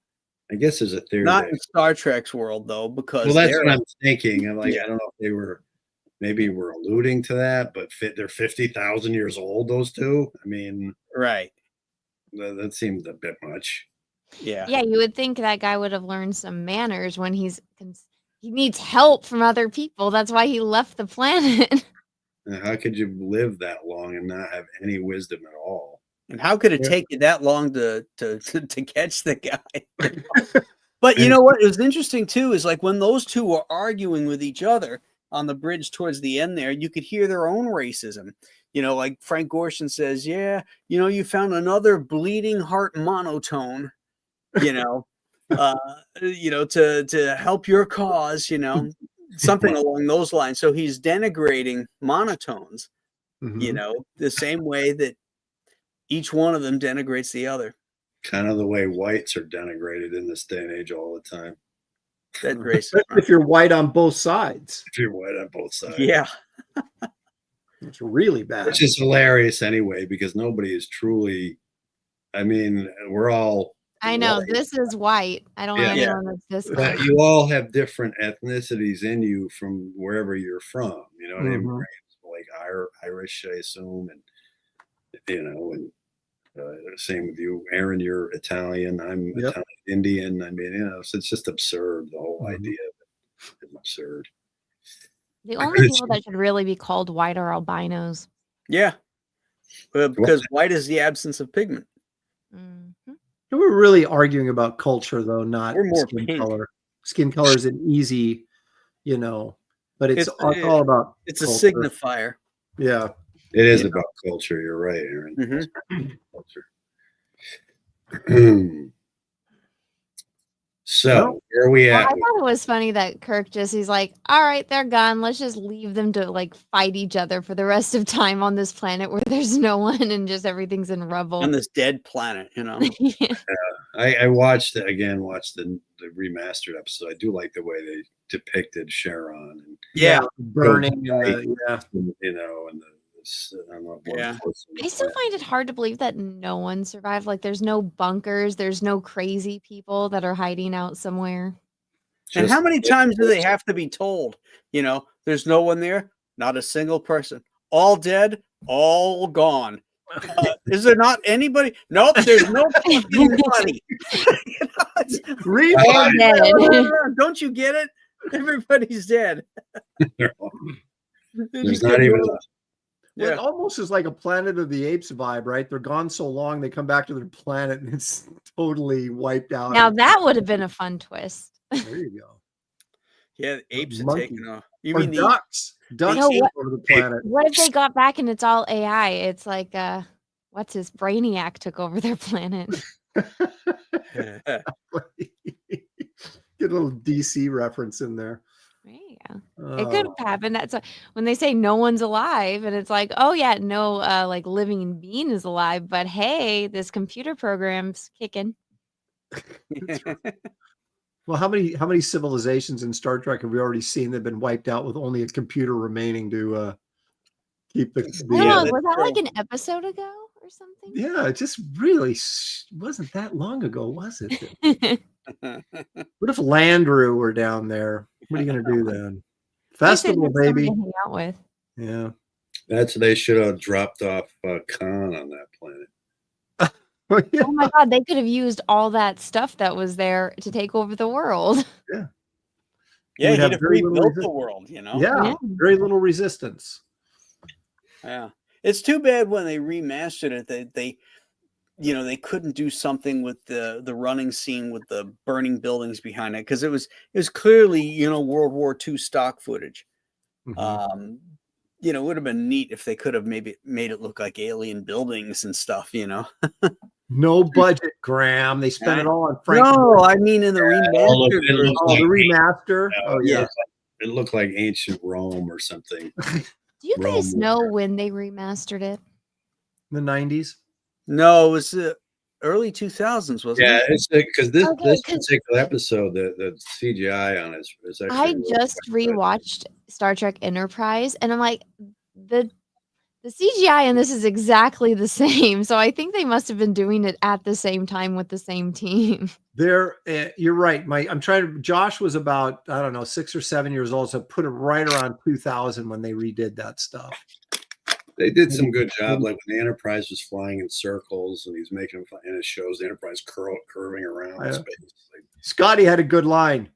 [SPEAKER 5] I guess there's a theory
[SPEAKER 2] Not
[SPEAKER 5] that,
[SPEAKER 2] in Star Trek's world though, because
[SPEAKER 5] well, that's
[SPEAKER 2] they're
[SPEAKER 5] what I'm thinking. I'm like,
[SPEAKER 2] Yeah.
[SPEAKER 5] I don't know if they were, maybe we're alluding to that, but they're 50,000 years old, those two. I mean,
[SPEAKER 2] right.
[SPEAKER 5] that seems a bit much.
[SPEAKER 2] Yeah.
[SPEAKER 3] Yeah, you would think that guy would have learned some manners when he needs help from other people. That's why he left the planet.
[SPEAKER 5] And how could you live that long and not have any wisdom at all?
[SPEAKER 2] And how could it
[SPEAKER 4] Yeah.
[SPEAKER 2] take you that long to catch the guy? But you know what? It was interesting too, is like when those two were arguing with each other on the bridge towards the end there, you could hear their own racism. You know, like Frank Gorshin says, yeah, you know, you found another bleeding heart monotone, you know, to help your cause, you know, something along those lines. So he's denigrating monotones, you know, the same way that each one of them denigrates the other.
[SPEAKER 5] Kind of the way whites are denigrated in this day and age all the time.
[SPEAKER 2] That's racist.
[SPEAKER 4] If you're white on both sides,
[SPEAKER 5] If you're white on both sides.
[SPEAKER 2] Yeah.
[SPEAKER 4] it's really bad.
[SPEAKER 5] Which is hilarious anyway, because nobody is truly, I mean, we're all.
[SPEAKER 3] I know
[SPEAKER 5] white,
[SPEAKER 3] this is white. I don't know
[SPEAKER 5] Yeah.
[SPEAKER 3] anyone that's this
[SPEAKER 5] but
[SPEAKER 3] white.
[SPEAKER 5] you all have different ethnicities in you from wherever you're from. You know what I mean? Like Irish, I assume, and you know, and same with you, Aaron. You're Italian. I'm Italian Indian. I mean, you know, so it's just absurd. The whole idea of it is absurd.
[SPEAKER 3] The only people that should really be called white are albinos.
[SPEAKER 2] Yeah. Because white is the absence of pigment.
[SPEAKER 3] Mm-hmm.
[SPEAKER 4] We're really arguing about culture, though, not
[SPEAKER 2] We're more
[SPEAKER 4] skin
[SPEAKER 2] pink.
[SPEAKER 4] color. Skin color is an easy, you know, but it's all about
[SPEAKER 2] It's a
[SPEAKER 4] culture.
[SPEAKER 2] signifier.
[SPEAKER 4] Yeah.
[SPEAKER 5] It is about culture. You're right, Aaron.
[SPEAKER 2] Mm-hmm.
[SPEAKER 5] Culture. So where are we
[SPEAKER 3] Well, I
[SPEAKER 5] at?
[SPEAKER 3] thought it was funny that Kirk he's like, all right, they're gone. Let's just leave them to like fight each other for the rest of time on this planet where there's no one and just everything's in rubble.
[SPEAKER 2] On this dead planet, you know.
[SPEAKER 3] Yeah.
[SPEAKER 5] I watched the remastered episode. I do like the way they depicted Sharon and
[SPEAKER 4] burning.
[SPEAKER 5] you know, and
[SPEAKER 2] Yeah.
[SPEAKER 3] I still find it hard to believe that no one survived. Like, there's no bunkers, there's no crazy people that are hiding out somewhere.
[SPEAKER 2] And how many times do they have to be told? You know, there's no one there, not a single person, all dead, all gone. Is there not anybody? Nope, there's no fucking body. Don't you get it? Everybody's dead.
[SPEAKER 5] There's not even.
[SPEAKER 4] Well, it almost is like a Planet of the Apes vibe, right? They're gone so long, they come back to their planet and it's totally wiped out.
[SPEAKER 3] Now that would have been a fun twist.
[SPEAKER 4] There you go.
[SPEAKER 2] Yeah, the apes are taking off. You
[SPEAKER 4] or
[SPEAKER 2] mean
[SPEAKER 4] ducks? Ducks came over the planet.
[SPEAKER 3] What if they got back and it's all AI? It's like what's his Brainiac took over their planet.
[SPEAKER 4] Get a little DC reference in there.
[SPEAKER 3] Yeah, it could have happened. That's when they say no one's alive, and it's like, oh yeah, no, like living being is alive, but hey, this computer program's kicking.
[SPEAKER 4] Well, how many civilizations in Star Trek have we already seen that have been wiped out with only a computer remaining to keep the?
[SPEAKER 3] I don't know, was that like an episode ago or something?
[SPEAKER 4] Yeah, it just really wasn't that long ago, was it? What if Landru were down there? What are you going to do then? Festival, baby.
[SPEAKER 3] To hang out with.
[SPEAKER 4] Yeah.
[SPEAKER 5] They should have dropped off Khan on that planet.
[SPEAKER 3] Oh my God, they could have used all that stuff that was there to take over the world.
[SPEAKER 4] Yeah.
[SPEAKER 2] Yeah, he'd have rebuilt the world, you know?
[SPEAKER 4] Yeah, very little resistance.
[SPEAKER 2] Yeah. It's too bad when they remastered it that they couldn't do something with the running scene with the burning buildings behind it, because it was clearly, World War II stock footage.
[SPEAKER 4] Mm-hmm.
[SPEAKER 2] It would have been neat if they could have maybe made it look like alien buildings and stuff,
[SPEAKER 4] No budget, Graham. They spent it all on Frank.
[SPEAKER 2] No, I mean in the remaster.
[SPEAKER 4] The remaster. Oh yeah.
[SPEAKER 5] It looked like ancient Rome or something.
[SPEAKER 3] Do you guys know when they remastered it?
[SPEAKER 4] The 90s.
[SPEAKER 2] No, it was early 2000s, wasn't
[SPEAKER 5] Yeah,
[SPEAKER 2] it?
[SPEAKER 5] it's because this
[SPEAKER 3] Okay,
[SPEAKER 5] this
[SPEAKER 3] 'cause
[SPEAKER 5] particular episode, the CGI on it is actually
[SPEAKER 3] I
[SPEAKER 5] really
[SPEAKER 3] just
[SPEAKER 5] quite good.
[SPEAKER 3] rewatched Star Trek Enterprise, and I'm like, the the CGI in this is exactly the same. So I think they must have been doing it at the same time with the same team.
[SPEAKER 4] You're right. Josh was about, I don't know, 6 or 7 years old. So put it right around 2000 when they redid that stuff.
[SPEAKER 5] They did some good job, like when the Enterprise was flying in circles and he's making them fly, and it shows the Enterprise curving around in space. Like,
[SPEAKER 4] Scotty had a good line.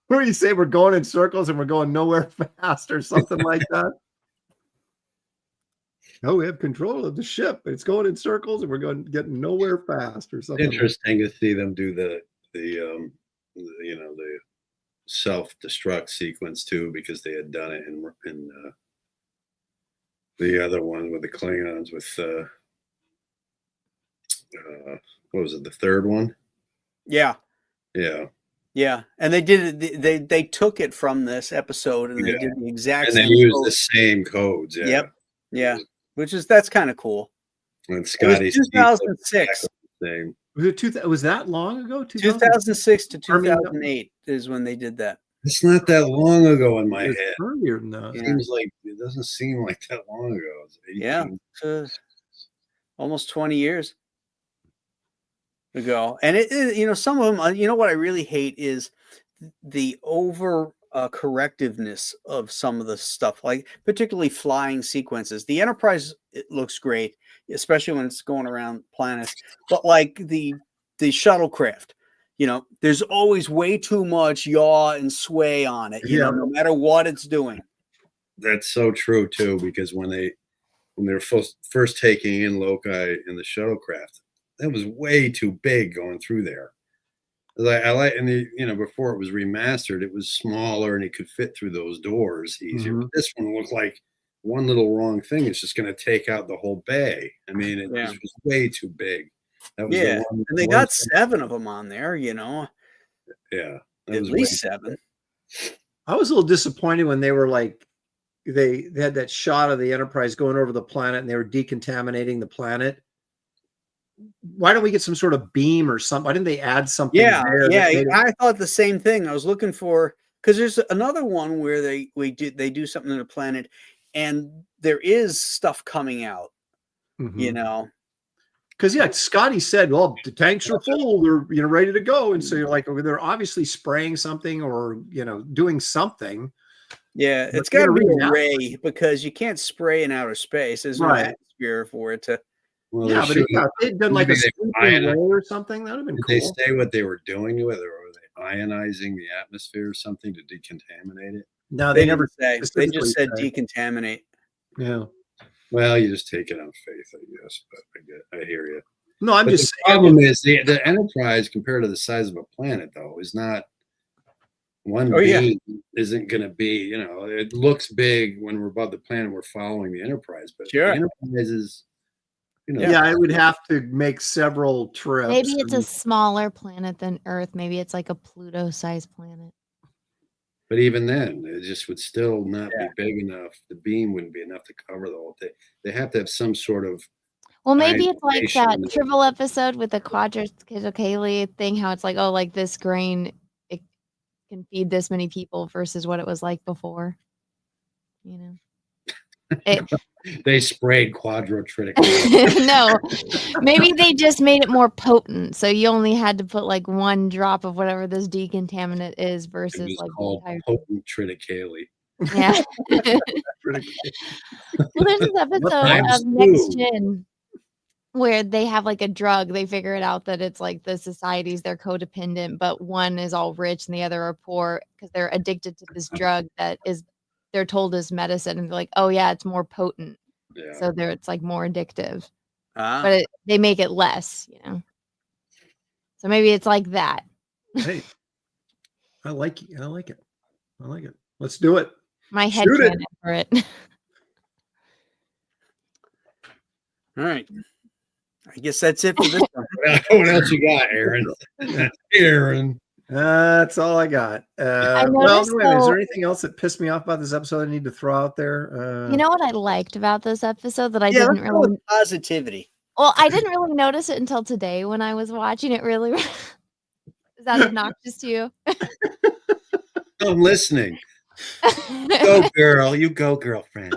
[SPEAKER 4] Where you say we're going in circles and we're going nowhere fast or something like that. No, we have control of the ship. It's going in circles and we're getting nowhere fast or something.
[SPEAKER 5] interesting to see them do the self-destruct sequence too, because they had done it in the other one with the Klingons with what was it, the third one?
[SPEAKER 2] Yeah.
[SPEAKER 5] Yeah.
[SPEAKER 2] Yeah. And they did it. They took it from this episode and they did the exact
[SPEAKER 5] And
[SPEAKER 2] same.
[SPEAKER 5] they used
[SPEAKER 2] code.
[SPEAKER 5] the same codes. Yeah.
[SPEAKER 2] Yep. Yeah. That's kind of cool.
[SPEAKER 5] And Scotty
[SPEAKER 2] 2006.
[SPEAKER 5] Same.
[SPEAKER 4] Was that long ago?
[SPEAKER 2] 2006 to 2008 is when they did that.
[SPEAKER 5] It's not that long ago in my head.
[SPEAKER 4] Earlier than that.
[SPEAKER 5] It doesn't seem like that long ago. It's 18.
[SPEAKER 2] Yeah. Almost 20 years ago. And it some of them, what I really hate is the over correctiveness of some of the stuff, like particularly flying sequences. The Enterprise, it looks great, especially when it's going around planets, but like the shuttlecraft, there's always way too much yaw and sway on it, no matter what it's doing.
[SPEAKER 5] That's so true too, because when they're first taking in Loki in the shuttlecraft, that was way too big going through there. I like, and before it was remastered, it was smaller and it could fit through those doors easier.
[SPEAKER 4] Mm-hmm.
[SPEAKER 5] But this one looked like one little wrong thing is just going to take out the whole bay. I mean, it just was way too big. That was
[SPEAKER 2] and they got 7 of them on there,
[SPEAKER 5] Yeah,
[SPEAKER 2] at least 7.
[SPEAKER 4] I was a little disappointed when they were like, they had that shot of the Enterprise going over the planet and they were decontaminating the planet. Why don't we get some sort of beam or something? Why didn't they add something?
[SPEAKER 2] I thought the same thing. I was looking for, because there's another one where they do something to the planet and there is stuff coming out,
[SPEAKER 4] because Scotty said, well, the tanks are full, they're ready to go, and so you're like, okay, they're obviously spraying something or doing something.
[SPEAKER 2] Yeah, it's got to be a ray, because you can't spray in outer space. There's no atmosphere for it to.
[SPEAKER 5] Well,
[SPEAKER 4] yeah, but if they'd done like a sleeping ray or something, that would have been cool.
[SPEAKER 5] Did they say what they were doing to it, or were they ionizing the atmosphere or something to decontaminate it?
[SPEAKER 4] No, they never
[SPEAKER 2] say. They just said decontaminate.
[SPEAKER 4] Yeah.
[SPEAKER 5] Well, you just take it on faith, I guess. But I hear you.
[SPEAKER 4] No, I'm just
[SPEAKER 5] saying. The problem is the Enterprise, compared to the size of a planet, though, is not one beam. Isn't going to be. It looks big when we're above the planet. We're following the Enterprise, but the Enterprise is.
[SPEAKER 4] It would have to make several trips.
[SPEAKER 3] Maybe it's a smaller planet than Earth. Maybe it's like a Pluto-sized planet.
[SPEAKER 5] But even then, it just would still not be big enough. The beam wouldn't be enough to cover the whole thing. They have to have some sort of.
[SPEAKER 3] Well, maybe it's like that triple episode with the quadrilateral thing. How it's like, oh, like this grain, it can feed this many people versus what it was like before.
[SPEAKER 5] They sprayed quadrilateral.
[SPEAKER 3] No, maybe they just made it more potent, so you only had to put like 1 drop of whatever this decontaminant is versus like
[SPEAKER 5] called potent triticale.
[SPEAKER 3] Yeah. Well, there's this episode of Next Gen where they have like a drug. They figure it out that it's like the societies, they're codependent, but one is all rich and the other are poor because they're addicted to this drug that is. They're told is medicine, and they're like, oh yeah, it's more potent. Yeah. So it's like more addictive. But they make it less, So maybe it's like that.
[SPEAKER 4] Hey, I like it. I like it. Let's do it.
[SPEAKER 3] My head cannon for it.
[SPEAKER 2] All right. I guess that's it for this one.
[SPEAKER 5] What else you got, Aaron? Aaron.
[SPEAKER 4] That's all I got. Is there anything else that pissed me off about this episode I need to throw out there?
[SPEAKER 3] You know what I liked about this episode that I didn't really
[SPEAKER 2] positivity.
[SPEAKER 3] Well, I didn't really notice it until today when I was watching it. Really, is that obnoxious to you?
[SPEAKER 5] I'm listening. Go girl, you go, girlfriend.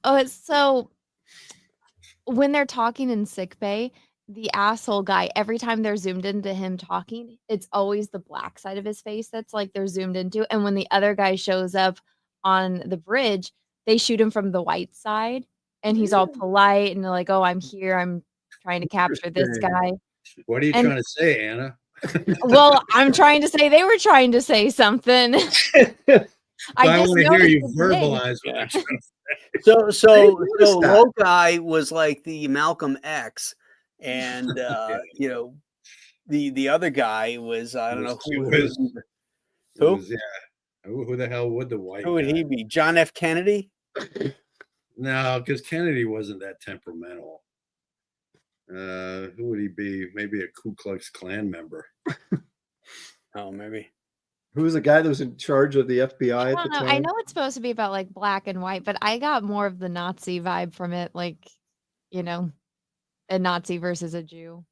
[SPEAKER 3] It's so when they're talking in sick bay, the asshole guy, every time they're zoomed into him talking, it's always the black side of his face that's like they're zoomed into. And when the other guy shows up on the bridge, they shoot him from the white side and he's all polite and they're like, oh, I'm here. I'm trying to capture this guy.
[SPEAKER 5] What are you
[SPEAKER 3] And-
[SPEAKER 5] trying to say, Anna?
[SPEAKER 3] Well, I'm trying to say they were trying to say something.
[SPEAKER 5] I
[SPEAKER 3] just
[SPEAKER 5] want to hear
[SPEAKER 3] noticed
[SPEAKER 5] you
[SPEAKER 3] it today.
[SPEAKER 5] verbalize what they're trying to say.
[SPEAKER 2] So
[SPEAKER 4] noticed that.
[SPEAKER 2] low guy was like the Malcolm X, and you know, the other guy was I don't know who
[SPEAKER 5] Who the hell would the white?
[SPEAKER 2] Who would he be? John F. Kennedy?
[SPEAKER 5] No, because Kennedy wasn't that temperamental. Who would he be? Maybe a Ku Klux Klan member.
[SPEAKER 2] Oh, maybe.
[SPEAKER 4] Who was the guy that was in charge of the FBI
[SPEAKER 3] I
[SPEAKER 4] at
[SPEAKER 3] don't
[SPEAKER 4] the
[SPEAKER 3] know.
[SPEAKER 4] time?
[SPEAKER 3] I know it's supposed to be about like black and white, but I got more of the Nazi vibe from it, like, you know, a Nazi versus a Jew.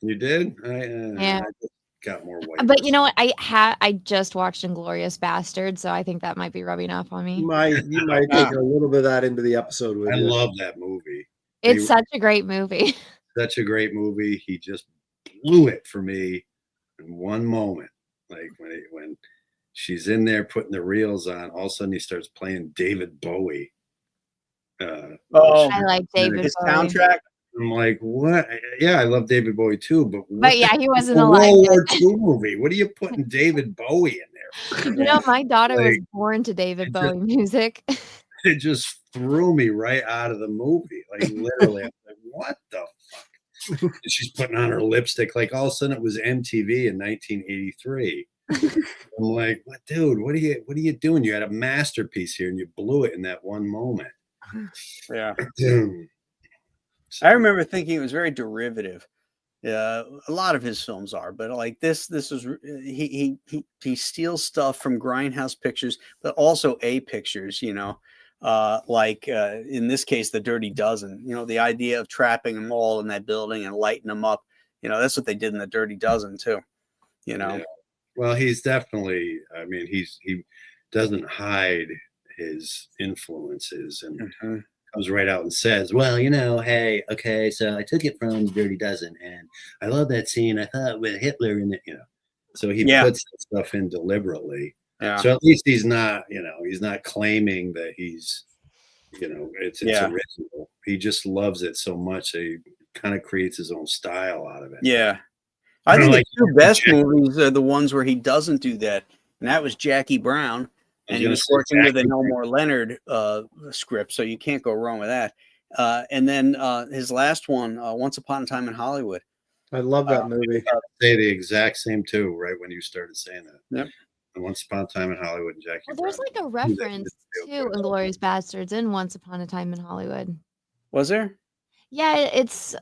[SPEAKER 5] You did?
[SPEAKER 3] Yeah.
[SPEAKER 5] I just got more white.
[SPEAKER 3] But you know what? I just watched Inglorious Bastards, so I think that might be rubbing off on me.
[SPEAKER 4] You might take a little bit of that into the episode with
[SPEAKER 5] I
[SPEAKER 4] you.
[SPEAKER 5] love that movie.
[SPEAKER 3] It's such a great movie.
[SPEAKER 5] Such a great movie. He just blew it for me in one moment. Like when she's in there putting the reels on, all of a sudden he starts playing David Bowie.
[SPEAKER 3] I like David
[SPEAKER 2] his
[SPEAKER 3] Bowie.
[SPEAKER 2] soundtrack.
[SPEAKER 5] I'm like, what? Yeah, I love David Bowie too, but
[SPEAKER 3] But yeah, he wasn't
[SPEAKER 5] a
[SPEAKER 3] alive
[SPEAKER 5] World
[SPEAKER 3] yet.
[SPEAKER 5] War II movie. What are you putting David Bowie in there?
[SPEAKER 3] You know, my daughter was
[SPEAKER 5] Like,
[SPEAKER 3] born to David
[SPEAKER 5] it
[SPEAKER 3] Bowie music.
[SPEAKER 5] It just threw me right out of the movie. Like literally, I'm like, what the fuck? And she's putting on her lipstick. Like all of a sudden, it was MTV in 1983. I'm like, what, dude? What are you doing? You had a masterpiece here, and you blew it in that one moment.
[SPEAKER 2] Yeah.
[SPEAKER 5] Dude.
[SPEAKER 2] I remember thinking it was very derivative. A lot of his films are, but like this was he steals stuff from Grindhouse Pictures, but also A Pictures. You know, in this case, The Dirty Dozen. You know, the idea of trapping them all in that building and lighting them up. You know, that's what they did in The Dirty Dozen too. You know,
[SPEAKER 5] Yeah. Well, he's definitely. I mean, he doesn't hide his influences and. Comes right out and says, well, you know, hey, okay, so I took it from Dirty Dozen and I love that scene. I thought with Hitler in it, you know. So he puts that stuff in deliberately.
[SPEAKER 2] Yeah.
[SPEAKER 5] So at least he's not, you know, he's not claiming that he's, you know, it's original. He just loves it so much that he kind of creates his own style out of it.
[SPEAKER 2] Yeah. I think the two best movies are the ones where he doesn't do that. And that was Jackie Brown. And he was working with a Elmore Leonard script, so you can't go wrong with that. And then his last one, Once Upon a Time in Hollywood.
[SPEAKER 4] I love that movie.
[SPEAKER 5] I say the exact same too, right when you started saying that.
[SPEAKER 2] Yep.
[SPEAKER 5] And Once Upon a Time in Hollywood and Jackie
[SPEAKER 3] Well, there's
[SPEAKER 5] Brown.
[SPEAKER 3] like a reference to Inglourious Bastards in Once Upon a Time in Hollywood.
[SPEAKER 2] Was there?
[SPEAKER 3] Yeah, it's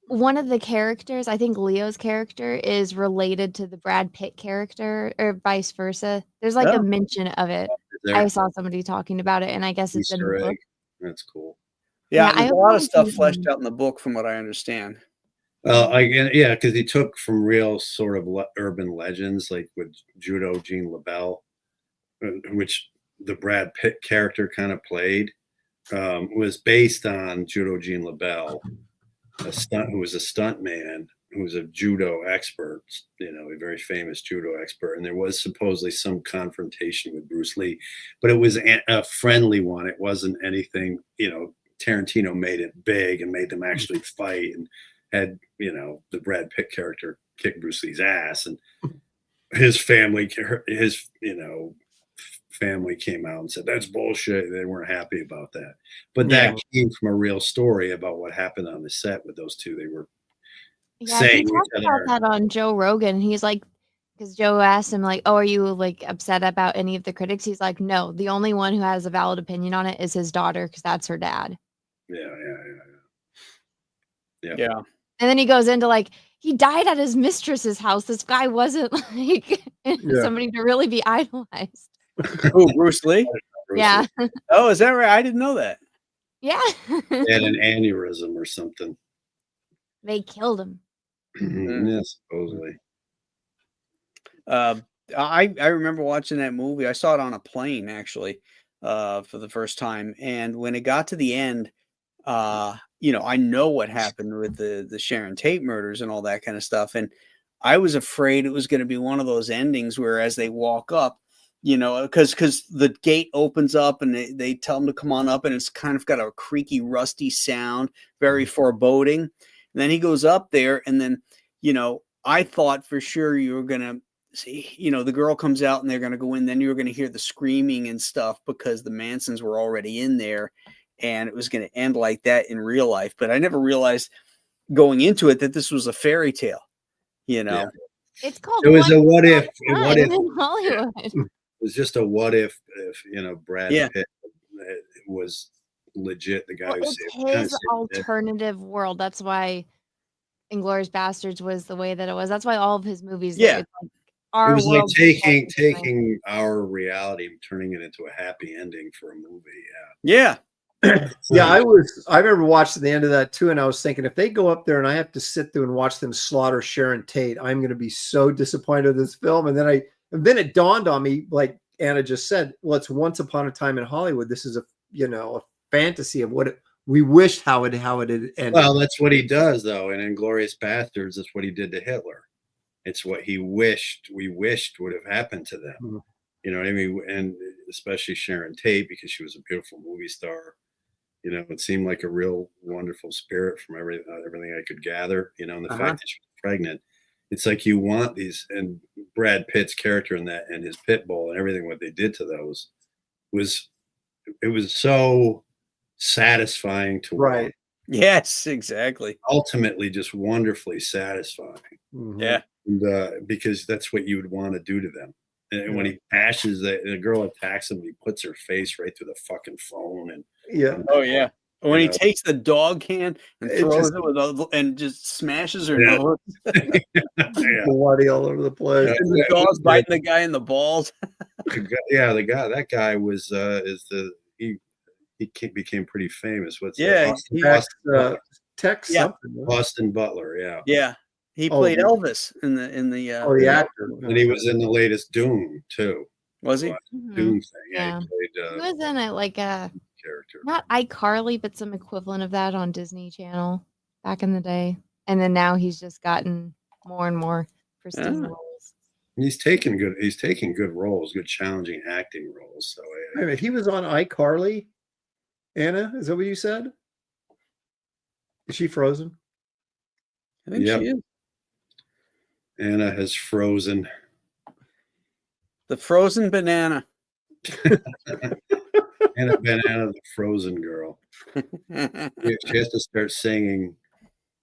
[SPEAKER 3] one of the characters. I think Leo's character is related to the Brad Pitt character, or vice versa. There's like a mention of it. I saw somebody talking about it, and I guess it's in the book.
[SPEAKER 5] That's cool.
[SPEAKER 2] Yeah, there's a lot of stuff fleshed out in the book, from what I understand.
[SPEAKER 5] Well, because he took from real sort of urban legends, like with Judo Gene LaBelle, which the Brad Pitt character kind of played, was based on Judo Gene LaBelle, who was a stunt man, who was a judo expert, you know, a very famous judo expert. And there was supposedly some confrontation with Bruce Lee, but it was a friendly one. It wasn't anything, you know, Tarantino made it big and made them actually fight and had, you know, the Brad Pitt character kick Bruce Lee's ass, and his family came out and said that's bullshit. They weren't happy about that, but that came from a real story about what happened on the set with those two. They were saying
[SPEAKER 3] he talked about that on Joe Rogan. He's like, because Joe asked him like, "Oh, are you like upset about any of the critics?" He's like, "No, the only one who has a valid opinion on it is his daughter, because that's her dad."
[SPEAKER 5] Yeah.
[SPEAKER 3] And then he goes into like, he died at his mistress's house. This guy wasn't like somebody to really be idolized.
[SPEAKER 2] Oh, Bruce Lee?
[SPEAKER 3] Yeah.
[SPEAKER 2] Oh, is that right? I didn't know that.
[SPEAKER 3] Yeah.
[SPEAKER 5] He had an aneurysm or something.
[SPEAKER 3] They killed him.
[SPEAKER 5] Yeah, supposedly.
[SPEAKER 2] I remember watching that movie. I saw it on a plane actually, for the first time. And when it got to the end, I know what happened with the Sharon Tate murders and all that kind of stuff. And I was afraid it was going to be one of those endings where as they walk up, because the gate opens up and they tell them to come on up, and it's kind of got a creaky, rusty sound, very foreboding. And then he goes up there, and then, I thought for sure you were going to see, the girl comes out and they're going to go in. Then you were going to hear the screaming and stuff because the Mansons were already in there, and it was going to end like that in real life. But I never realized going into it that this was a fairy tale,
[SPEAKER 5] Yeah.
[SPEAKER 3] It's called
[SPEAKER 5] It was
[SPEAKER 3] Once
[SPEAKER 5] a what
[SPEAKER 3] Upon
[SPEAKER 5] if.
[SPEAKER 3] a
[SPEAKER 5] What
[SPEAKER 3] Time
[SPEAKER 5] if?
[SPEAKER 3] in Hollywood.
[SPEAKER 5] It was just a what if Brad
[SPEAKER 2] Yeah.
[SPEAKER 5] Pitt was legit the guy
[SPEAKER 3] Well,
[SPEAKER 5] who
[SPEAKER 3] it's
[SPEAKER 5] saved, kind of
[SPEAKER 3] his
[SPEAKER 5] saved the day.
[SPEAKER 3] alternative world. That's why Inglourious Bastards was the way that it was. That's why all of his movies.
[SPEAKER 2] Yeah.
[SPEAKER 3] It's like our
[SPEAKER 5] It was like
[SPEAKER 3] world is
[SPEAKER 5] taking our reality and turning it into a happy ending for a movie.
[SPEAKER 2] Yeah.
[SPEAKER 4] Yeah, I remember watching the end of that too, and I was thinking, if they go up there and I have to sit there and watch them slaughter Sharon Tate, I'm going to be so disappointed with this film. And then it dawned on me, like Anna just said, well, it's Once Upon a Time in Hollywood. This is a fantasy of what we wished how it had ended.
[SPEAKER 5] Well, that's what he does, though. In Inglourious Bastards, that's what he did to Hitler. It's what we wished would have happened to them.
[SPEAKER 4] Mhm.
[SPEAKER 5] You know what I mean? And especially Sharon Tate, because she was a beautiful movie star. It seemed like a real wonderful spirit from everything I could gather. And the fact that she was pregnant, it's like you want these. And Brad Pitt's character in that, and his pit bull, and everything what they did to those was so satisfying to
[SPEAKER 4] Right.
[SPEAKER 5] watch.
[SPEAKER 2] Yes, exactly.
[SPEAKER 5] Ultimately, just wonderfully satisfying.
[SPEAKER 4] Mhm.
[SPEAKER 2] Yeah.
[SPEAKER 5] And because that's what you would want to do to them. And when he bashes the girl attacks him, he puts her face right through the fucking phone. And
[SPEAKER 4] Yeah.
[SPEAKER 2] Oh yeah. When he
[SPEAKER 5] know.
[SPEAKER 2] takes the dog can and
[SPEAKER 4] It
[SPEAKER 2] throws
[SPEAKER 4] just-
[SPEAKER 2] it and just smashes her
[SPEAKER 5] Yeah.
[SPEAKER 2] nose,
[SPEAKER 5] Yeah.
[SPEAKER 4] Bloody all over the place.
[SPEAKER 5] Yeah.
[SPEAKER 2] and the dog's biting the guy in the balls.
[SPEAKER 5] That guy was he became pretty famous. What's
[SPEAKER 2] Yeah,
[SPEAKER 4] Tex
[SPEAKER 2] Yeah.
[SPEAKER 4] something. right?
[SPEAKER 5] Austin Butler, yeah.
[SPEAKER 2] Yeah, he
[SPEAKER 4] Oh,
[SPEAKER 2] played
[SPEAKER 4] yeah.
[SPEAKER 2] Elvis in the
[SPEAKER 4] The actor.
[SPEAKER 5] And he was in the latest Doom too.
[SPEAKER 2] was he?
[SPEAKER 3] Mhm.
[SPEAKER 5] Doom thing.
[SPEAKER 3] Yeah.
[SPEAKER 5] He played
[SPEAKER 3] He was in it like
[SPEAKER 5] character.
[SPEAKER 3] not iCarly, but some equivalent of that on Disney Channel back in the day. And then now he's just gotten more and more pristine
[SPEAKER 2] Ah.
[SPEAKER 3] roles.
[SPEAKER 5] He's taking good roles, good challenging acting roles. So
[SPEAKER 4] Wait a minute, he was on iCarly. Anna, is that what you said? Is she frozen?
[SPEAKER 2] I think
[SPEAKER 5] Yep.
[SPEAKER 2] she is.
[SPEAKER 5] Anna has frozen.
[SPEAKER 2] The frozen banana.
[SPEAKER 5] Anna Banana, the frozen girl. She has to start singing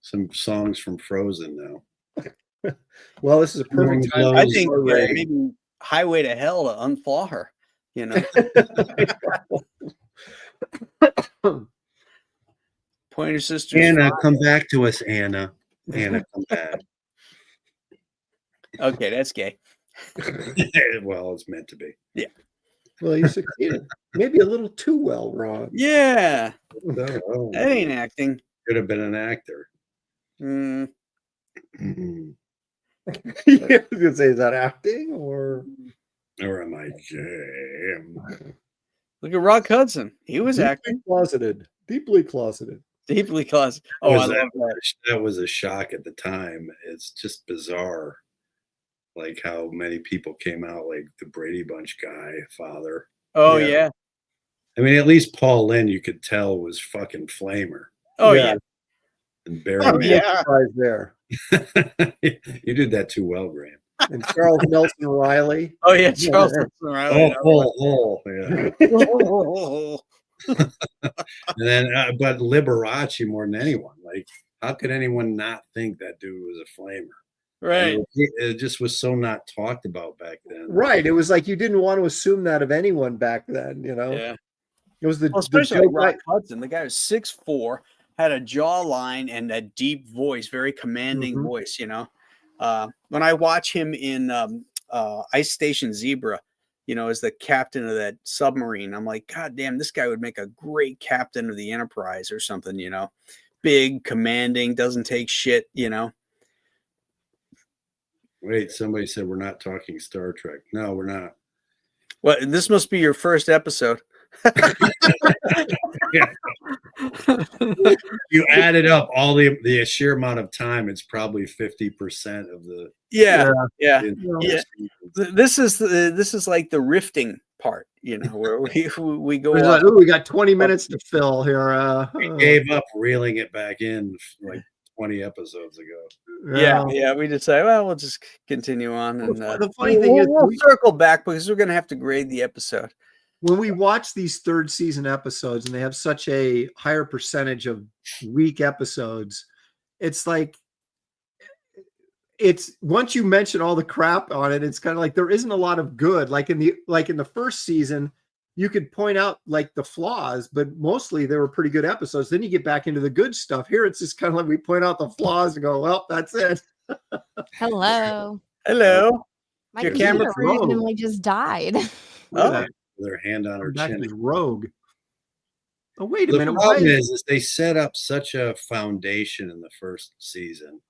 [SPEAKER 5] some songs from Frozen now.
[SPEAKER 4] Well, this is a perfect time.
[SPEAKER 2] I
[SPEAKER 5] Those
[SPEAKER 2] think
[SPEAKER 5] are ready.
[SPEAKER 2] maybe Highway to Hell to unthaw her. Pointer Sisters.
[SPEAKER 5] Anna, come back to us, Anna. Anna, come back.
[SPEAKER 2] Okay, that's gay.
[SPEAKER 5] Well, it's meant to be.
[SPEAKER 4] Well, you succeeded. Maybe a little too well, Ron.
[SPEAKER 2] Yeah,
[SPEAKER 5] Oh,
[SPEAKER 2] that ain't acting.
[SPEAKER 5] could have been an actor.
[SPEAKER 2] Mm,
[SPEAKER 5] Mhm.
[SPEAKER 4] I was gonna say, is that acting or
[SPEAKER 5] Or am I gay?
[SPEAKER 2] look at Rock Hudson. He was acting
[SPEAKER 4] closeted? Deeply closeted.
[SPEAKER 2] deeply closet. Oh, I
[SPEAKER 5] Was
[SPEAKER 2] love that.
[SPEAKER 5] That was a shock at the time. It's just bizarre, like how many people came out, like the Brady Bunch guy, father.
[SPEAKER 2] Oh
[SPEAKER 4] Yeah.
[SPEAKER 2] yeah.
[SPEAKER 5] I mean, at least Paul Lynde, you could tell, was fucking flamer.
[SPEAKER 2] Oh
[SPEAKER 4] Yeah.
[SPEAKER 2] yeah.
[SPEAKER 5] And Barry,
[SPEAKER 4] Oh,
[SPEAKER 2] yeah.
[SPEAKER 4] yeah. Surprise there.
[SPEAKER 5] you did that too well, Graham.
[SPEAKER 4] And Charles Nelson Riley.
[SPEAKER 2] Oh yeah. Charles Nelson Riley.
[SPEAKER 5] Yeah. And then, but Liberace more than anyone. Like, how could anyone not think that dude was a flamer?
[SPEAKER 2] Right.
[SPEAKER 5] It just was so not talked about back then.
[SPEAKER 4] Right. It was like you didn't want to assume that of anyone back then,
[SPEAKER 2] Yeah.
[SPEAKER 4] It was the
[SPEAKER 2] Especially
[SPEAKER 4] joke,
[SPEAKER 2] like Rock Hudson. The guy was 6'4", had a jawline and a deep voice, very commanding
[SPEAKER 4] Mhm.
[SPEAKER 2] voice. When I watch him in Ice Station Zebra, as the captain of that submarine. I'm like, God damn, this guy would make a great captain of the Enterprise or something, big, commanding, doesn't take shit,
[SPEAKER 5] Wait, somebody said we're not talking Star Trek. No, we're not.
[SPEAKER 2] Well, this must be your first episode.
[SPEAKER 5] You added up all the sheer amount of time, it's probably 50% of the
[SPEAKER 2] Yeah. This is like the rifting part, where we go off.
[SPEAKER 4] We got 20 minutes to fill here.
[SPEAKER 5] We gave up reeling it back in like 20 episodes ago.
[SPEAKER 2] Yeah, we decided, well, we'll just continue on, and
[SPEAKER 4] the funny thing is
[SPEAKER 2] we'll circle back because we're going to have to grade the episode.
[SPEAKER 4] When we watch these third season episodes and they have such a higher percentage of weak episodes, it's like, it's once you mention all the crap on it, it's kind of like there isn't a lot of good. Like in the first season, you could point out like the flaws, but mostly they were pretty good episodes. Then you get back into the good stuff. Here it's just kind of like we point out the flaws and go, well, that's it.
[SPEAKER 3] Hello. My
[SPEAKER 2] Your
[SPEAKER 3] computer
[SPEAKER 2] camera
[SPEAKER 3] randomly just died.
[SPEAKER 2] Oh,
[SPEAKER 5] Their hand on her chin.
[SPEAKER 4] Rogue. Oh, wait a
[SPEAKER 5] The
[SPEAKER 4] minute.
[SPEAKER 5] problem is they set up such a foundation in the first season,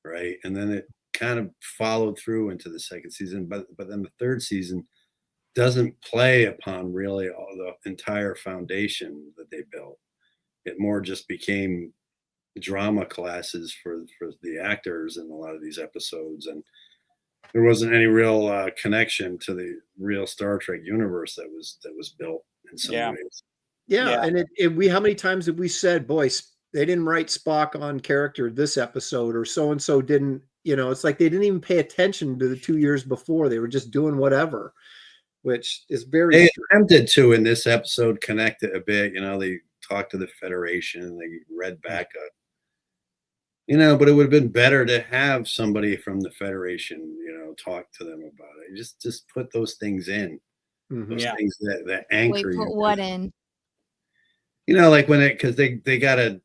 [SPEAKER 5] right? And then it kind of followed through into the second season, but then the third season doesn't play upon really all the entire foundation that they built. It more just became drama classes for the actors in a lot of these episodes, and there wasn't any real connection to the real Star Trek universe that was built in some ways.
[SPEAKER 4] Yeah. And how many times have we said, boys, they didn't write Spock on character this episode, or so and so didn't, it's like they didn't even pay attention to the 2 years before. They were just doing whatever, which is very.
[SPEAKER 5] They attempted to in this episode connect it a bit. They talked to the Federation, they read back but it would have been better to have somebody from the Federation, talk to them about it. Just put those things in. Those things that anchor you.
[SPEAKER 3] Put what in?
[SPEAKER 5] Like when because they got to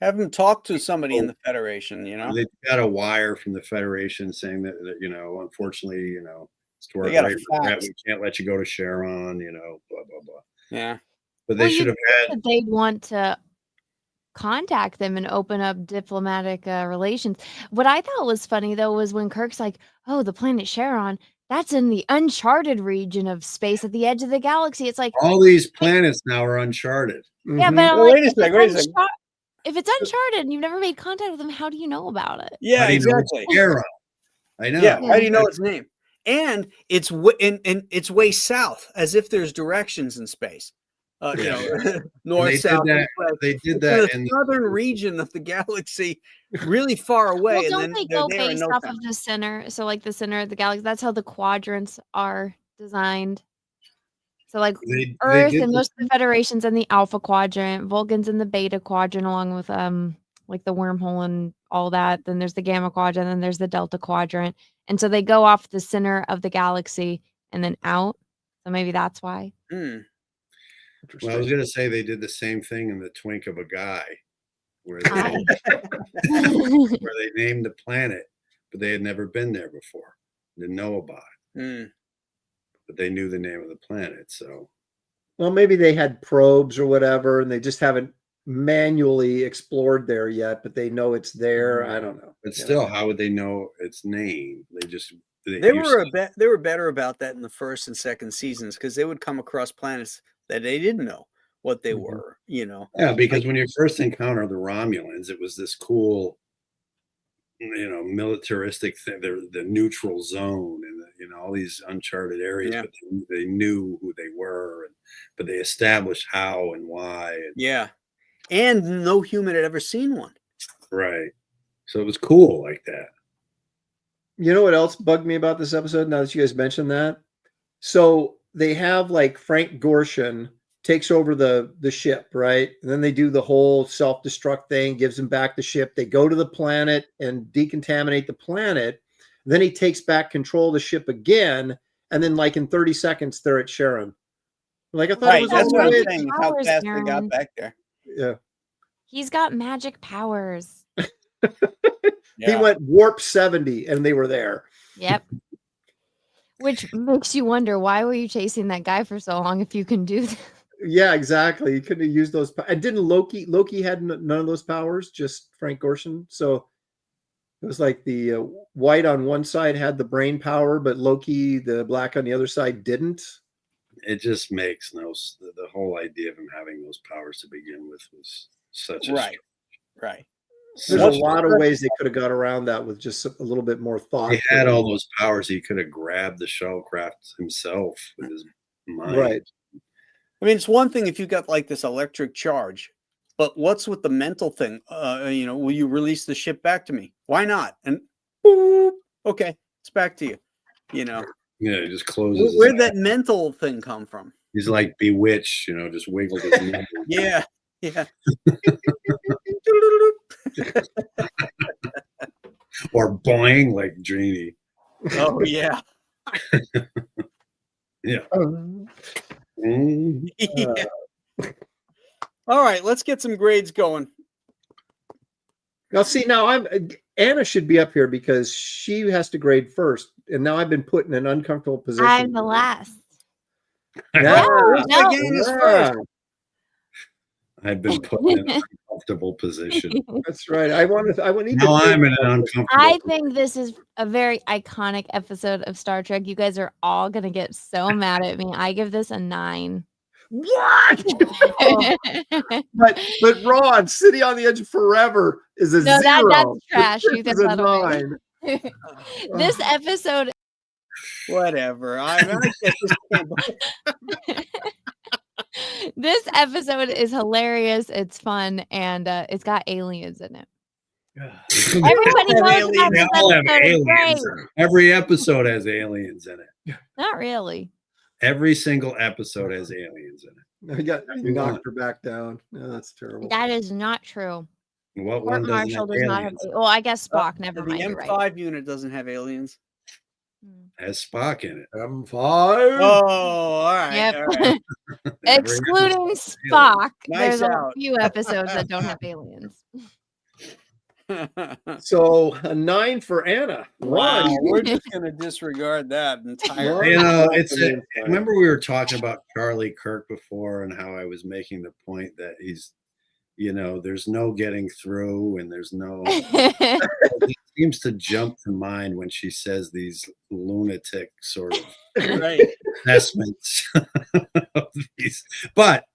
[SPEAKER 2] have them talk to somebody in the Federation.
[SPEAKER 5] They got a wire from the Federation saying that unfortunately,
[SPEAKER 2] they got a
[SPEAKER 5] we can't let you go to Sharon. Blah blah blah.
[SPEAKER 2] Yeah,
[SPEAKER 5] but they should have had.
[SPEAKER 3] They'd want to contact them and open up diplomatic relations. What I thought was funny though was when Kirk's like, "Oh, the planet Sharon, that's in the uncharted region of space at the edge of the galaxy." It's like
[SPEAKER 5] all these planets now are uncharted.
[SPEAKER 3] Yeah, but
[SPEAKER 2] well, wait a second.
[SPEAKER 3] If it's uncharted and you've never made contact with them, how do you know about it?
[SPEAKER 2] Yeah, exactly.
[SPEAKER 5] I know.
[SPEAKER 2] Yeah, how do you know its name? And it's it's way south, as if there's directions in space. North, south.
[SPEAKER 5] They did that
[SPEAKER 2] in the southern region of the galaxy, really far away.
[SPEAKER 3] Well, don't they go based off of the center? So, like the center of the galaxy, that's how the quadrants are designed. So, like Earth and most of the Federation's in the Alpha Quadrant, Vulcan's in the Beta Quadrant, along with like the wormhole and all that. Then there's the Gamma Quadrant, then there's the Delta Quadrant, and so they go off the center of the galaxy and then out. So maybe that's why.
[SPEAKER 5] Well, I was going to say they did the same thing in The Twink of a Guy, where they named the planet, but they had never been there before, didn't know about it, but they knew the name of the planet. So,
[SPEAKER 4] well, maybe they had probes or whatever, and they just haven't manually explored there yet, but they know it's there. I don't know.
[SPEAKER 5] But still, how would they know its name?
[SPEAKER 2] They were better about that in the first and second seasons, because they would come across planets that they didn't know what they were,
[SPEAKER 5] Yeah, because when you first encounter the Romulans, it was this cool, militaristic thing, the neutral zone and, all these uncharted areas, but they knew who they were, but they established how and why.
[SPEAKER 2] And no human had ever seen one.
[SPEAKER 5] Right. So it was cool like that.
[SPEAKER 4] You know what else bugged me about this episode, now that you guys mentioned that? So they have like Frank Gorshin takes over the ship, right? And then they do the whole self-destruct thing, gives him back the ship. They go to the planet and decontaminate the planet. Then he takes back control of the ship again. And then like in 30 seconds, they're at Sharon. Like I thought it was
[SPEAKER 2] that's what I'm
[SPEAKER 3] saying,
[SPEAKER 2] how fast they got back there.
[SPEAKER 4] Yeah.
[SPEAKER 3] He's got magic powers.
[SPEAKER 4] He went warp 70 and they were there.
[SPEAKER 3] Yep. Which makes you wonder, why were you chasing that guy for so long if you can do that?
[SPEAKER 4] Yeah, exactly. You couldn't have used those. And didn't Loki had none of those powers, just Frank Gorshin. So it was like the white on one side had the brain power, but Loki, the black on the other side, didn't.
[SPEAKER 5] It just makes the whole idea of him having those powers to begin with was such a
[SPEAKER 2] Right. Right.
[SPEAKER 4] There's
[SPEAKER 5] such
[SPEAKER 4] a lot of ways they could have got around that with just a little bit more thought.
[SPEAKER 5] He had all those powers. He could have grabbed the shuttlecraft himself with his mind.
[SPEAKER 4] Right.
[SPEAKER 2] I mean, it's one thing if you got like this electric charge, but what's with the mental thing? Will you release the ship back to me? Why not? And boop, okay, it's back to you.
[SPEAKER 5] Yeah, he just closes.
[SPEAKER 2] Where'd that mental thing come from?
[SPEAKER 5] He's like bewitched, just wiggled his neck.
[SPEAKER 2] Yeah.
[SPEAKER 5] Or boing like Genie.
[SPEAKER 2] Oh yeah.
[SPEAKER 5] Yeah.
[SPEAKER 2] Yeah. All right, let's get some grades going.
[SPEAKER 4] Now, see, Anna should be up here because she has to grade first, and now I've been put in an uncomfortable position.
[SPEAKER 3] I'm the last.
[SPEAKER 4] No.
[SPEAKER 2] First.
[SPEAKER 5] I've been put in an uncomfortable position.
[SPEAKER 4] That's right. I want
[SPEAKER 5] Now I'm in an uncomfortable.
[SPEAKER 3] I think this is a very iconic episode of Star Trek. You guys are all gonna get so mad at me. I give this a 9.
[SPEAKER 4] What? but Ron, City on the Edge of Forever is a 0.
[SPEAKER 3] That's trash. You
[SPEAKER 4] This
[SPEAKER 3] get
[SPEAKER 4] is a
[SPEAKER 3] that away.
[SPEAKER 4] 9.
[SPEAKER 3] This episode.
[SPEAKER 2] Whatever.
[SPEAKER 3] This episode is hilarious. It's fun, and it's got aliens in it. Everybody knows about this episode is great.
[SPEAKER 5] Every episode has aliens in it.
[SPEAKER 3] Not really.
[SPEAKER 5] Every single episode has aliens in it.
[SPEAKER 4] You knocked her back down. No, that's terrible.
[SPEAKER 3] That is not true.
[SPEAKER 5] What
[SPEAKER 3] Court
[SPEAKER 5] one
[SPEAKER 3] Marshall does not have. Well, I guess Spock. Never
[SPEAKER 2] The
[SPEAKER 3] mind. You're
[SPEAKER 2] M5
[SPEAKER 3] right.
[SPEAKER 2] unit doesn't have aliens.
[SPEAKER 5] has Spock in it?
[SPEAKER 4] M5.
[SPEAKER 2] Oh, all right.
[SPEAKER 3] Yep.
[SPEAKER 2] All right.
[SPEAKER 3] Excluding Spock,
[SPEAKER 2] Nice
[SPEAKER 3] there's a
[SPEAKER 2] out.
[SPEAKER 3] few episodes that don't have aliens.
[SPEAKER 4] So a 9 for Anna.
[SPEAKER 2] Wow,
[SPEAKER 4] Ron,
[SPEAKER 2] we're just gonna disregard that entirely.
[SPEAKER 5] Remember we were talking about Charlie Kirk before and how I was making the point that he's, there's no getting through and there's no. He seems to jump to mind when she says these lunatic sort of assessments of these, but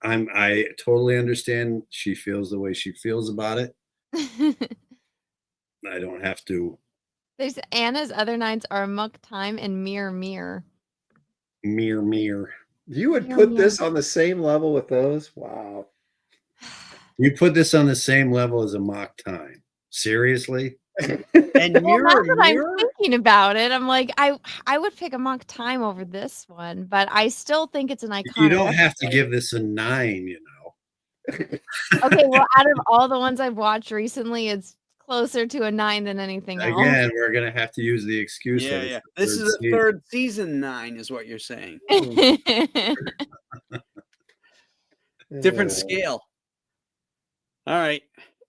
[SPEAKER 5] I totally understand she feels the way she feels about it. I don't have to.
[SPEAKER 3] There's Anna's other 9s are Muck Time and Mirror.
[SPEAKER 5] Mirror.
[SPEAKER 4] You would put this on the same level with those? Wow.
[SPEAKER 5] You put this on the same level as a Mock Time. Seriously?
[SPEAKER 2] And
[SPEAKER 3] Well,
[SPEAKER 2] Mirror,
[SPEAKER 3] that's what I'm thinking about it. I'm like, I would pick a Mock Time over this one, but I still think it's an iconic.
[SPEAKER 5] You don't have to give this a 9,
[SPEAKER 3] Okay, well, out of all the ones I've watched recently, it's closer to a 9 than anything else.
[SPEAKER 5] Again, we're gonna have to use the excuse.
[SPEAKER 2] Yeah. This is the third season 9, is what you're saying. Different scale. All right,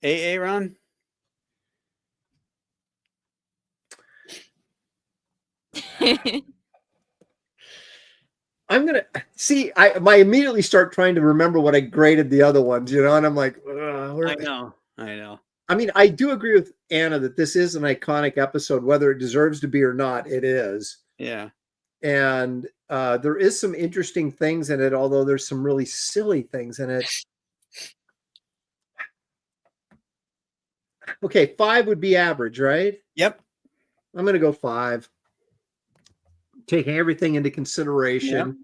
[SPEAKER 2] Ron.
[SPEAKER 4] I'm gonna see. I immediately start trying to remember what I graded the other ones, and I'm like,
[SPEAKER 2] I know.
[SPEAKER 4] I mean, I do agree with Anna that this is an iconic episode, whether it deserves to be or not. It is.
[SPEAKER 2] Yeah.
[SPEAKER 4] And there is some interesting things in it, although there's some really silly things in it. Okay, 5 would be average, right?
[SPEAKER 2] Yep.
[SPEAKER 4] I'm going to go 5. Taking everything into consideration.
[SPEAKER 2] Yep.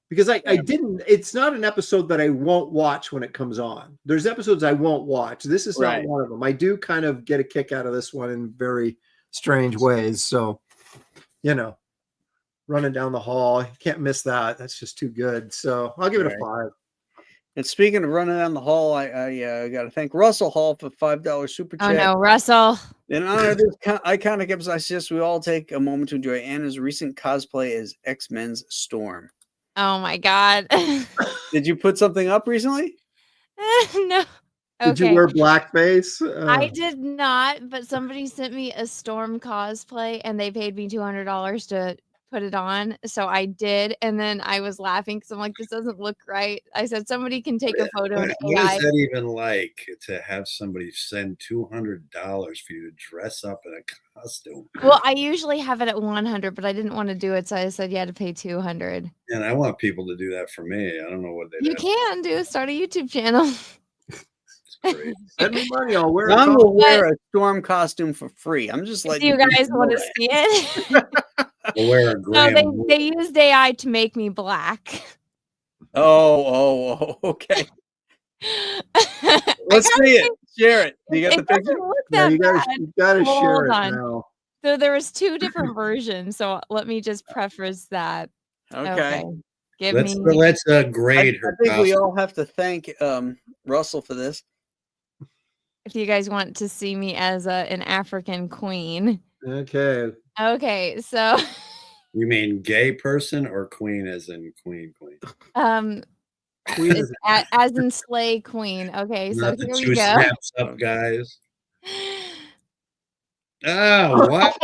[SPEAKER 4] Because I didn't, it's not an episode that I won't watch when it comes on. There's episodes I won't watch. This is not one of them. I do kind of get a kick out of this one in very strange ways. So, running down the hall, you can't miss that. That's just too good. So I'll give it a 5.
[SPEAKER 2] And speaking of running down the hall, I got to thank Russell Hall for $5 super chat.
[SPEAKER 3] Oh no, Russell!
[SPEAKER 2] In honor of this iconic episode, I suggest we all take a moment to enjoy Anna's recent cosplay as X-Men's Storm.
[SPEAKER 3] Oh my God!
[SPEAKER 2] Did you put something up recently?
[SPEAKER 3] No.
[SPEAKER 4] Did you
[SPEAKER 3] Okay.
[SPEAKER 4] wear blackface?
[SPEAKER 3] I did not, but somebody sent me a Storm cosplay and they paid me $200 to put it on. So I did. And then I was laughing because I'm like, this doesn't look right. I said, somebody can take a photo in
[SPEAKER 5] What is
[SPEAKER 3] AI.
[SPEAKER 5] that even like to have somebody send $200 for you to dress up in a costume?
[SPEAKER 3] Well, I usually have it at 100, but I didn't want to do it. So I said, you had to pay 200.
[SPEAKER 5] And I want people to do that for me. I don't know what they
[SPEAKER 3] You can start a YouTube channel.
[SPEAKER 5] It's great.
[SPEAKER 4] Send me money. I'll wear
[SPEAKER 2] Ron
[SPEAKER 4] it.
[SPEAKER 2] will wear a Storm costume for free. I'm just
[SPEAKER 3] Do
[SPEAKER 2] letting
[SPEAKER 3] you guys
[SPEAKER 2] know
[SPEAKER 3] want to
[SPEAKER 2] that.
[SPEAKER 3] see it?
[SPEAKER 5] I'll wear a
[SPEAKER 3] No,
[SPEAKER 5] Graham.
[SPEAKER 3] they used AI to make me black.
[SPEAKER 2] Oh, okay. Let's see it. Share it. Do you got the
[SPEAKER 3] It
[SPEAKER 2] picture?
[SPEAKER 3] doesn't look
[SPEAKER 4] Yeah,
[SPEAKER 3] that
[SPEAKER 4] you
[SPEAKER 3] bad.
[SPEAKER 4] gotta share
[SPEAKER 3] Hold
[SPEAKER 4] it
[SPEAKER 3] on.
[SPEAKER 4] now.
[SPEAKER 3] So there was 2 different versions. So let me just preface that.
[SPEAKER 2] Okay.
[SPEAKER 3] Give
[SPEAKER 5] Let's
[SPEAKER 3] me.
[SPEAKER 5] grade
[SPEAKER 2] I
[SPEAKER 5] her.
[SPEAKER 2] think we
[SPEAKER 5] costume.
[SPEAKER 2] all have to thank Russell for this.
[SPEAKER 3] If you guys want to see me as an African queen.
[SPEAKER 4] Okay.
[SPEAKER 3] Okay, so
[SPEAKER 5] You mean gay person or queen as in queen?
[SPEAKER 4] Queen
[SPEAKER 3] it's
[SPEAKER 4] is
[SPEAKER 3] as in slay queen. Okay, so
[SPEAKER 5] Not the
[SPEAKER 3] here we
[SPEAKER 5] two
[SPEAKER 3] go.
[SPEAKER 5] snaps up guys. Oh, what?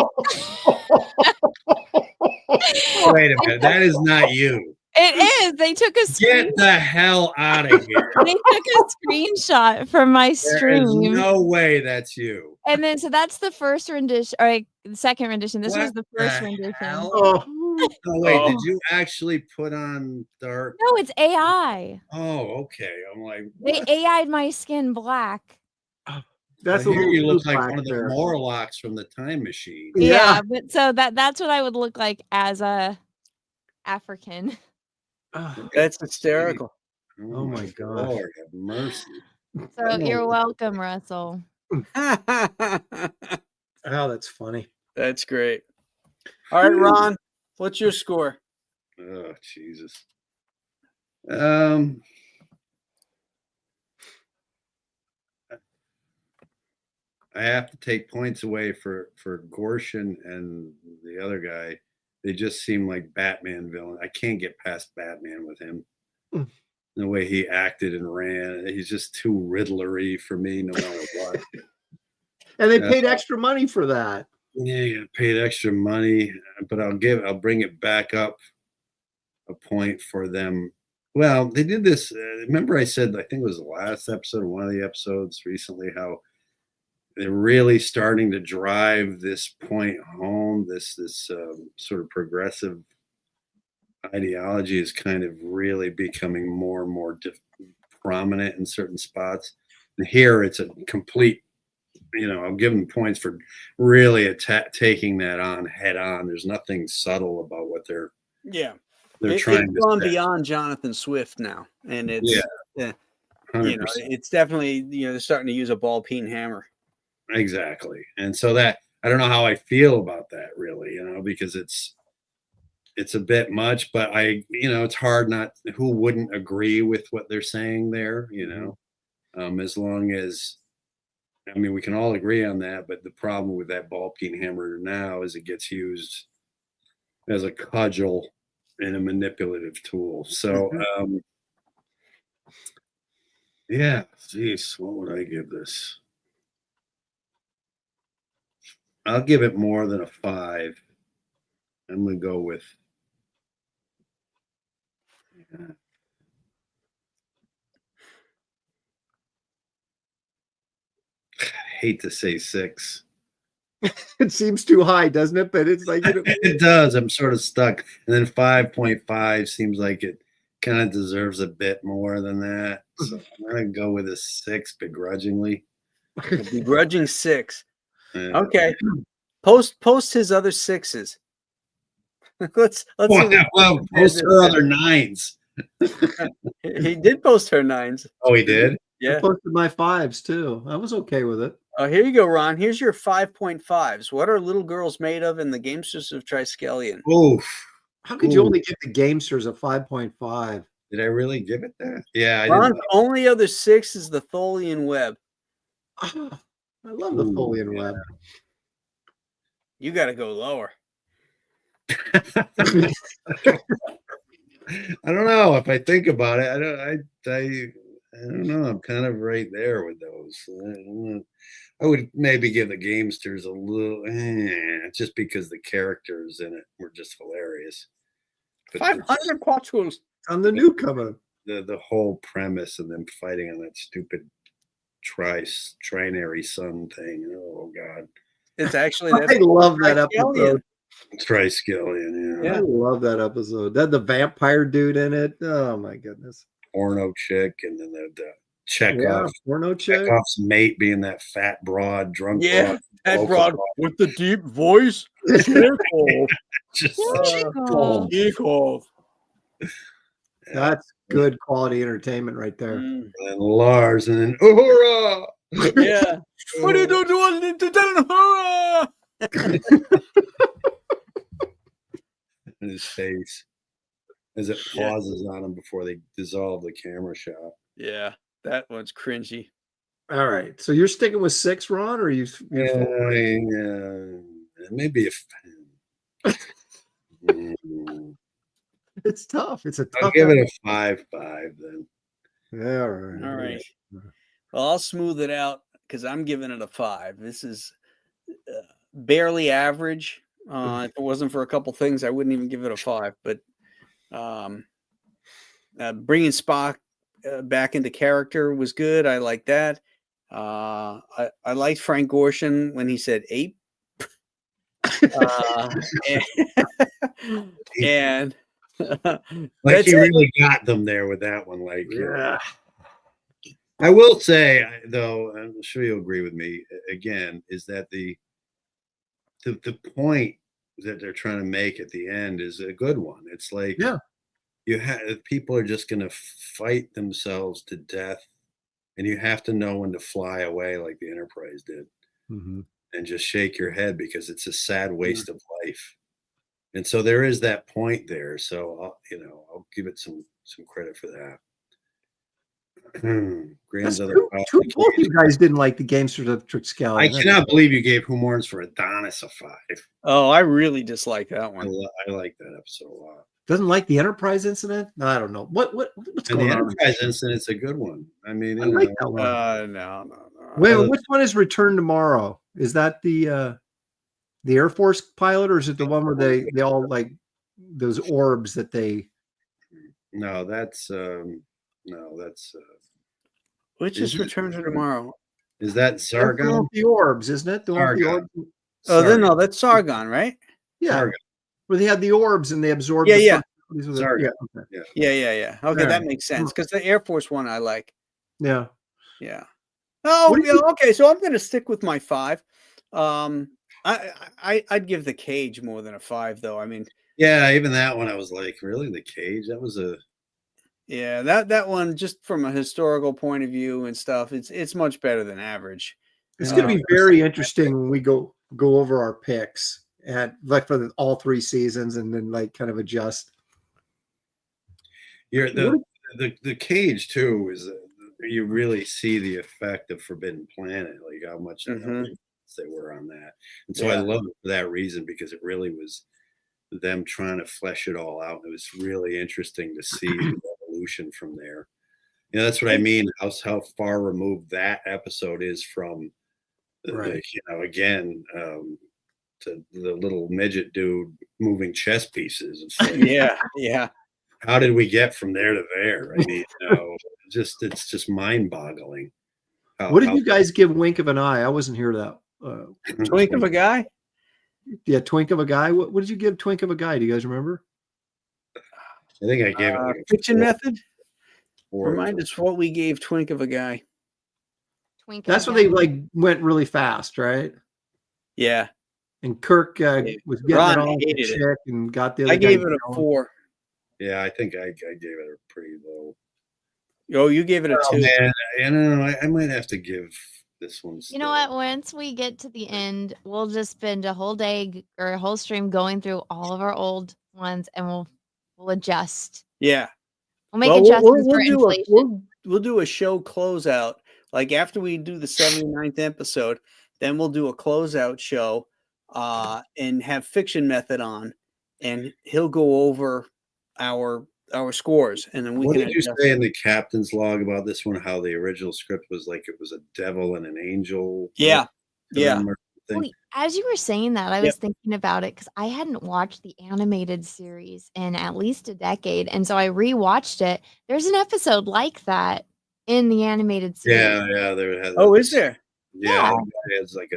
[SPEAKER 5] Wait a minute. That is not you.
[SPEAKER 3] It is. They took a
[SPEAKER 5] Get the hell out of here.
[SPEAKER 3] They took a screenshot from my
[SPEAKER 5] There is
[SPEAKER 3] stream.
[SPEAKER 5] no way that's you.
[SPEAKER 3] And then so that's the first rendition or the second rendition. This was
[SPEAKER 5] What
[SPEAKER 3] the first
[SPEAKER 5] the
[SPEAKER 3] rendition.
[SPEAKER 5] hell?
[SPEAKER 4] Oh,
[SPEAKER 5] Oh, wait, did
[SPEAKER 2] Oh.
[SPEAKER 5] you actually put on dark?
[SPEAKER 3] No, it's AI.
[SPEAKER 5] Oh, okay. I'm like,
[SPEAKER 3] They
[SPEAKER 5] what?
[SPEAKER 3] AI'd my skin black.
[SPEAKER 4] that's
[SPEAKER 5] I
[SPEAKER 4] a
[SPEAKER 5] hear
[SPEAKER 4] little
[SPEAKER 5] you look
[SPEAKER 4] too
[SPEAKER 5] like
[SPEAKER 4] black
[SPEAKER 5] one of the
[SPEAKER 4] there.
[SPEAKER 5] Morlocks from the Time Machine.
[SPEAKER 4] Yeah.
[SPEAKER 3] But so that's what I would look like as a African.
[SPEAKER 2] That's hysterical.
[SPEAKER 4] Oh my gosh.
[SPEAKER 5] Lord have mercy.
[SPEAKER 3] So you're welcome, Russell.
[SPEAKER 4] Oh, that's funny.
[SPEAKER 2] That's great. All right, Ron, what's your score?
[SPEAKER 5] Oh, Jesus. I have to take points away for Gorshin and the other guy. They just seem like Batman villain. I can't get past Batman with him.
[SPEAKER 4] Mm.
[SPEAKER 5] The way he acted and ran, he's just too Riddlery for me, no matter what.
[SPEAKER 4] And they paid extra money for that.
[SPEAKER 5] Yeah, you paid extra money, but I'll bring it back up a point for them. Well, they did this. Remember, I said I think it was the last episode, one of the episodes recently, how they're really starting to drive this point home. This sort of progressive ideology is kind of really becoming more and more prominent in certain spots. And here, it's a complete. I'm giving points for really taking that on head on. There's nothing subtle about what they're trying
[SPEAKER 2] it's
[SPEAKER 5] to
[SPEAKER 2] gone
[SPEAKER 5] say.
[SPEAKER 2] beyond Jonathan Swift now, and it's
[SPEAKER 5] 100%.
[SPEAKER 2] it's definitely they're starting to use a ball peen hammer.
[SPEAKER 5] Exactly. And so that I don't know how I feel about that really, because it's a bit much, but it's hard not who wouldn't agree with what they're saying there, as long as we can all agree on that, but the problem with that ball peen hammer now is it gets used as a cudgel and a manipulative tool. So yeah, geez, what would I give this? I'll give it more than a 5. I'm gonna go with I hate to say 6.
[SPEAKER 4] It seems too high, doesn't it? But it's like
[SPEAKER 5] It does. I'm sort of stuck. And then 5.5 seems like it kind of deserves a bit more than that. So I'm gonna go with a 6 begrudgingly.
[SPEAKER 2] A begrudging 6.
[SPEAKER 5] Yeah.
[SPEAKER 2] Okay. Post his other 6s. Let's see.
[SPEAKER 5] Well, post her other 9s.
[SPEAKER 2] He did post her 9s.
[SPEAKER 5] Oh, he did?
[SPEAKER 2] Yeah.
[SPEAKER 4] I posted my 5s too. I was okay with it.
[SPEAKER 2] Oh, here you go, Ron. Here's your 5.5s. What are little girls made of in the Gamesters of Triskelion?
[SPEAKER 5] Oof.
[SPEAKER 4] How could you only give the Gamesters a 5.5?
[SPEAKER 5] Did I really give it that? Yeah, I
[SPEAKER 2] Ron's
[SPEAKER 5] did.
[SPEAKER 2] only other 6 is the Tholian web.
[SPEAKER 4] Oh, I love the Tholian web.
[SPEAKER 2] You got to go lower.
[SPEAKER 5] I don't know if I think about it. I don't know. I'm kind of right there with those. I would maybe give the Gamesters a little, just because the characters in it were just hilarious. But
[SPEAKER 2] 500 quattros.
[SPEAKER 4] On the newcomer.
[SPEAKER 5] the whole premise of them fighting on that stupid trinary sun thing. Oh God,
[SPEAKER 2] It's actually
[SPEAKER 4] I love that
[SPEAKER 2] Triskelion.
[SPEAKER 4] episode.
[SPEAKER 5] Triskelion.
[SPEAKER 2] Yeah.
[SPEAKER 4] I love that episode. That the vampire dude in it. Oh my goodness.
[SPEAKER 5] Porno chick, and then the
[SPEAKER 4] Yeah,
[SPEAKER 5] Chekhov.
[SPEAKER 4] porno chick.
[SPEAKER 5] Chekhov's mate being that fat broad, drunk
[SPEAKER 2] Yeah,
[SPEAKER 5] broad.
[SPEAKER 2] that
[SPEAKER 5] vocal
[SPEAKER 2] broad with the deep voice. Chekhov.
[SPEAKER 5] Just
[SPEAKER 3] Chekhov.
[SPEAKER 2] Chekhov.
[SPEAKER 4] That's good quality entertainment right there.
[SPEAKER 2] Mm,
[SPEAKER 5] and Lars, and then Uhura!
[SPEAKER 2] yeah. What are you doing to tell
[SPEAKER 5] in his face as it pauses on him before they dissolve the camera shot.
[SPEAKER 2] Yeah, that one's cringy.
[SPEAKER 4] All right. So you're sticking with 6, Ron, or you
[SPEAKER 5] Maybe if
[SPEAKER 4] it's tough. It's a tough.
[SPEAKER 5] I'll give it a 5/5 then.
[SPEAKER 4] Yeah, all right.
[SPEAKER 2] All right. Well, I'll smooth it out because I'm giving it a 5. This is barely average. If it wasn't for a couple things, I wouldn't even give it a 5. But bringing Spock back into character was good. I like that. I liked Frank Gorshin when he said ape. And
[SPEAKER 5] Like he really got them there with that one. Like,
[SPEAKER 4] Yeah.
[SPEAKER 5] I will say though, I'm sure you'll agree with me again, is that the point that they're trying to make at the end is a good one. It's like,
[SPEAKER 4] Yeah.
[SPEAKER 5] you have people are just going to fight themselves to death, and you have to know when to fly away, like the Enterprise did,
[SPEAKER 4] Mhm.
[SPEAKER 5] and just shake your head because it's a sad waste of life. And so there is that point there. So I'll give it some credit for that.
[SPEAKER 4] That's
[SPEAKER 5] Grandmother.
[SPEAKER 4] both you guys didn't like the Gamesters of Triskelion.
[SPEAKER 5] I cannot believe you gave Who Mourns for Adonis a 5.
[SPEAKER 2] oh, I really dislike that
[SPEAKER 5] I,
[SPEAKER 2] one.
[SPEAKER 5] I like that episode a lot.
[SPEAKER 4] Doesn't like the Enterprise incident? No, I don't know. What's
[SPEAKER 5] And
[SPEAKER 4] going
[SPEAKER 5] the
[SPEAKER 4] on?
[SPEAKER 5] Enterprise incident's a good one. I mean,
[SPEAKER 4] I like that one.
[SPEAKER 2] No.
[SPEAKER 4] Wait, which one is Return Tomorrow? Is that the Air Force pilot, or is it the one where they all like those orbs that they?
[SPEAKER 5] No, that's
[SPEAKER 2] Which is Return to Tomorrow?
[SPEAKER 5] is that
[SPEAKER 4] That's the one
[SPEAKER 5] Sargon?
[SPEAKER 4] with the orbs, isn't it? The one with the
[SPEAKER 5] Sargon.
[SPEAKER 4] orbs.
[SPEAKER 2] Oh, then no, that's Sargon, right?
[SPEAKER 4] Yeah,
[SPEAKER 5] Sargon.
[SPEAKER 4] where they had the orbs and they absorbed.
[SPEAKER 2] Yeah,
[SPEAKER 4] the
[SPEAKER 2] yeah.
[SPEAKER 4] these were
[SPEAKER 5] Sargon.
[SPEAKER 4] okay.
[SPEAKER 2] Yeah. Okay, that makes sense because the Air Force one I like.
[SPEAKER 4] Yeah.
[SPEAKER 2] Yeah. Oh,
[SPEAKER 4] What do
[SPEAKER 2] yeah.
[SPEAKER 4] you-
[SPEAKER 2] Okay, so I'm going to stick with my 5. I'd give the Cage more than a 5, though. I mean,
[SPEAKER 5] Yeah, even that one, I was like, really, the Cage? That was a
[SPEAKER 2] yeah, that one just from a historical point of view and stuff, it's much better than average.
[SPEAKER 4] It's going to be very interesting when we go over our picks and like for all 3 seasons, and then like kind of adjust.
[SPEAKER 5] the Cage too is you really see the effect of Forbidden Planet, like how much they were on that, and so I love it for that reason because it really was them trying to flesh it all out. It was really interesting to see the evolution from there. That's what I mean. How far removed that episode is from, again, to the little midget dude moving chess pieces. It's like,
[SPEAKER 2] yeah.
[SPEAKER 5] How did we get from there to there? I mean, it's just mind-boggling.
[SPEAKER 4] What did you guys give Wink of an Eye? I wasn't here that.
[SPEAKER 2] Twink of a Guy?
[SPEAKER 4] Yeah, Twink of a Guy. What did you give Twink of a Guy? Do you guys remember?
[SPEAKER 5] I think I gave it
[SPEAKER 2] Fiction Method.
[SPEAKER 5] 4.
[SPEAKER 2] Remind us what we gave Twink of a Guy.
[SPEAKER 4] That's when they like went really fast, right?
[SPEAKER 2] Yeah.
[SPEAKER 4] And Kirk was getting
[SPEAKER 2] Ron
[SPEAKER 4] it all
[SPEAKER 2] hated
[SPEAKER 4] check
[SPEAKER 2] it.
[SPEAKER 4] and got the other
[SPEAKER 2] I
[SPEAKER 4] guy
[SPEAKER 2] gave it a
[SPEAKER 4] going.
[SPEAKER 2] 4.
[SPEAKER 5] Yeah, I think I gave it a pretty low.
[SPEAKER 2] Oh, you gave it a 2.
[SPEAKER 5] Man, I don't know. I might have to give this one.
[SPEAKER 3] You know what? Once we get to the end, we'll just spend a whole day or a whole stream going through all of our old ones, and we'll adjust.
[SPEAKER 2] Yeah.
[SPEAKER 3] We'll make adjustments for
[SPEAKER 2] do
[SPEAKER 3] inflation.
[SPEAKER 2] we'll do a show closeout. Like after we do the 79th episode, then we'll do a closeout show and have Fiction Method on, and he'll go over our our scores, and then we
[SPEAKER 5] What
[SPEAKER 2] can
[SPEAKER 5] did you
[SPEAKER 2] adjust.
[SPEAKER 5] say in the captain's log about this one? How the original script was like it was a devil and an angel.
[SPEAKER 2] Yeah,
[SPEAKER 5] to
[SPEAKER 2] yeah.
[SPEAKER 5] them or something?
[SPEAKER 3] Well, as you were saying that, I
[SPEAKER 2] Yep.
[SPEAKER 3] was thinking about it because I hadn't watched the animated series in at least a decade, and so I rewatched it. There's an episode like that in the animated series.
[SPEAKER 5] Yeah. There has.
[SPEAKER 2] Oh, is there?
[SPEAKER 5] Yeah,
[SPEAKER 3] Yeah.
[SPEAKER 5] the guy has like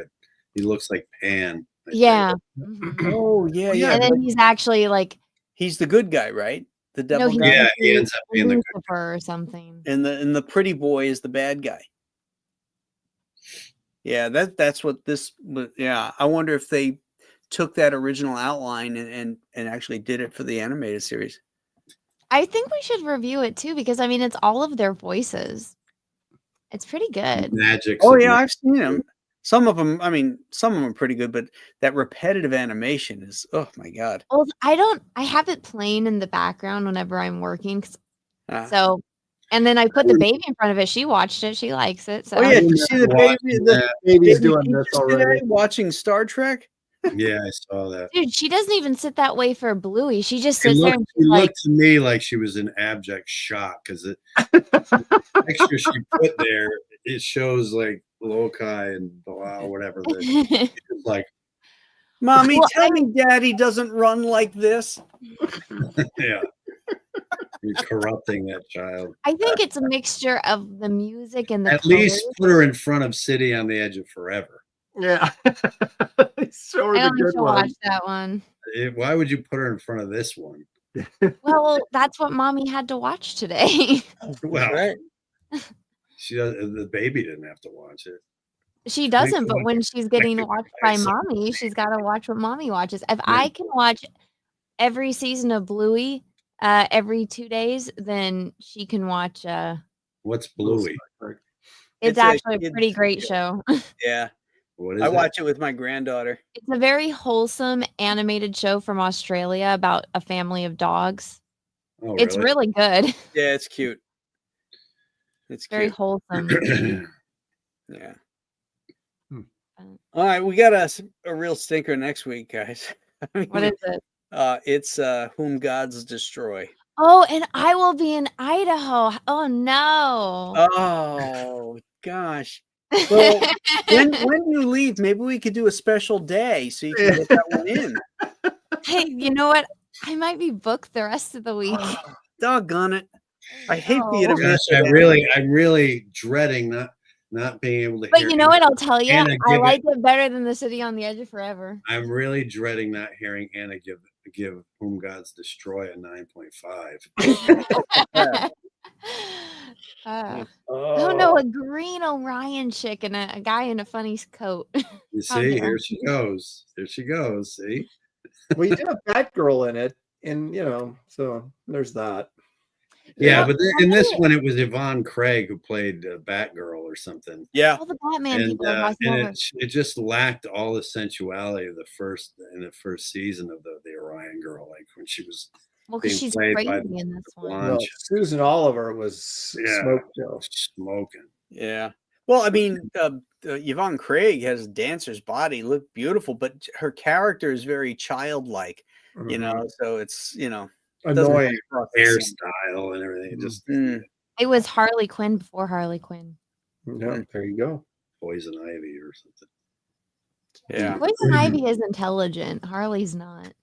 [SPEAKER 5] he looks like Pan. I think.
[SPEAKER 3] Yeah. Mhm.
[SPEAKER 2] Oh, yeah,
[SPEAKER 4] yeah,
[SPEAKER 3] And then he's actually like,
[SPEAKER 2] He's the good guy, right? The
[SPEAKER 3] no,
[SPEAKER 2] devil
[SPEAKER 3] he's
[SPEAKER 2] guy,
[SPEAKER 5] Yeah, he
[SPEAKER 3] actually
[SPEAKER 5] ends up being the good
[SPEAKER 3] Lucifer or something.
[SPEAKER 2] and the pretty boy is the bad guy. Yeah, that's what this. Yeah, I wonder if they took that original outline and actually did it for the animated series.
[SPEAKER 3] I think we should review it too because I mean it's all of their voices. It's pretty good.
[SPEAKER 5] magic.
[SPEAKER 2] Oh yeah, I've seen them. Some of them are pretty good, but that repetitive animation is, oh my god.
[SPEAKER 3] Well, I have it playing in the background whenever I'm working.
[SPEAKER 2] Ah.
[SPEAKER 3] So, and then I put the baby in front of it. She watched it. She likes it. So
[SPEAKER 2] Oh yeah, did you see the baby? The
[SPEAKER 4] Baby's
[SPEAKER 2] baby
[SPEAKER 4] doing
[SPEAKER 2] teacher
[SPEAKER 4] this
[SPEAKER 2] today
[SPEAKER 4] already.
[SPEAKER 2] watching Star Trek.
[SPEAKER 5] Yeah, I saw that.
[SPEAKER 3] dude, she doesn't even sit that way for Bluey. She just
[SPEAKER 5] She
[SPEAKER 3] sits there
[SPEAKER 5] looked,
[SPEAKER 3] and
[SPEAKER 5] she
[SPEAKER 3] she's like,
[SPEAKER 5] looked to me like she was in abject shock because the picture she put there, it shows like loci and blah, whatever. It's like,
[SPEAKER 2] Mommy,
[SPEAKER 3] Well,
[SPEAKER 2] tell me Daddy doesn't run like this.
[SPEAKER 5] yeah, you're corrupting that child.
[SPEAKER 3] I think it's a mixture of the music and the
[SPEAKER 5] At least
[SPEAKER 3] colors.
[SPEAKER 5] put her in front of City on the Edge of Forever.
[SPEAKER 4] Yeah. Show her
[SPEAKER 3] I
[SPEAKER 4] the
[SPEAKER 3] don't need
[SPEAKER 4] good
[SPEAKER 3] to
[SPEAKER 4] one.
[SPEAKER 3] watch that one.
[SPEAKER 5] Why would you put her in front of this one?
[SPEAKER 3] Well, that's what mommy had to watch today.
[SPEAKER 5] Well,
[SPEAKER 2] Right.
[SPEAKER 5] she does. The baby didn't have to watch it.
[SPEAKER 3] She doesn't, but
[SPEAKER 5] like-
[SPEAKER 3] when she's getting
[SPEAKER 5] like
[SPEAKER 3] watched by
[SPEAKER 5] I said.
[SPEAKER 3] mommy, she's got to watch what mommy watches. If I can watch every season of Bluey every 2 days, then she can watch.
[SPEAKER 5] What's Bluey?
[SPEAKER 3] It's
[SPEAKER 2] It's a
[SPEAKER 3] actually a
[SPEAKER 2] kid's
[SPEAKER 3] pretty great
[SPEAKER 2] show.
[SPEAKER 3] show.
[SPEAKER 2] Yeah,
[SPEAKER 5] What is
[SPEAKER 2] I
[SPEAKER 5] it?
[SPEAKER 2] watch it with my granddaughter.
[SPEAKER 3] It's a very wholesome animated show from Australia about a family of dogs.
[SPEAKER 5] Oh,
[SPEAKER 3] It's really good.
[SPEAKER 2] Yeah, it's cute. It's
[SPEAKER 3] Very
[SPEAKER 2] cute.
[SPEAKER 3] wholesome.
[SPEAKER 2] Yeah.
[SPEAKER 4] Hmm.
[SPEAKER 2] All right, we got a real stinker next week, guys. I mean,
[SPEAKER 3] What is it?
[SPEAKER 2] it's Whom Gods Destroy.
[SPEAKER 3] Oh, and I will be in Idaho. Oh no.
[SPEAKER 2] Oh gosh. Well, when you leave, maybe we could do a special day so you can get that one in.
[SPEAKER 3] Hey, you know what? I might be booked the rest of the week.
[SPEAKER 2] Doggone it. I hate for you to
[SPEAKER 3] Oh.
[SPEAKER 5] Gosh,
[SPEAKER 2] miss it.
[SPEAKER 5] I'm really dreading not being able to
[SPEAKER 3] But
[SPEAKER 5] hear.
[SPEAKER 3] you know what? I'll tell you,
[SPEAKER 5] Anna,
[SPEAKER 3] I
[SPEAKER 5] give
[SPEAKER 3] like it better than The City on the Edge of Forever.
[SPEAKER 5] I'm really dreading not hearing Anna give Whom Gods Destroy a 9.5.
[SPEAKER 2] Yeah.
[SPEAKER 3] Oh no, a green Orion chick and a guy in a funny coat.
[SPEAKER 5] You
[SPEAKER 3] Oh,
[SPEAKER 5] see,
[SPEAKER 3] yeah.
[SPEAKER 5] here she goes. Here she goes. See?
[SPEAKER 4] Well, you did have Batgirl in it, and so there's that.
[SPEAKER 5] Yeah, but in this one, it was Yvonne Craig who played Batgirl or something.
[SPEAKER 2] Yeah.
[SPEAKER 3] All the Batman
[SPEAKER 5] And,
[SPEAKER 3] people are watching over.
[SPEAKER 5] it just lacked all the sensuality of the first season of the Orion girl, like when she was
[SPEAKER 3] Well, because
[SPEAKER 5] being
[SPEAKER 3] she's
[SPEAKER 5] played
[SPEAKER 3] crazy
[SPEAKER 5] by
[SPEAKER 3] in this one.
[SPEAKER 5] blonde
[SPEAKER 4] Well,
[SPEAKER 5] chick.
[SPEAKER 4] Susan Oliver was
[SPEAKER 5] Yeah.
[SPEAKER 4] smoke show.
[SPEAKER 5] Smoking.
[SPEAKER 2] Yeah. Well, I mean, Yvonne Craig has a dancer's body, look beautiful, but her character is very childlike, you know, so it's, doesn't
[SPEAKER 4] Annoying.
[SPEAKER 2] come across the same.
[SPEAKER 5] Hairstyle and everything. It just
[SPEAKER 3] It was Harley Quinn before Harley Quinn.
[SPEAKER 4] Yeah, there you go.
[SPEAKER 5] Poison Ivy or something.
[SPEAKER 2] Yeah.
[SPEAKER 3] Poison Ivy is intelligent. Harley's not.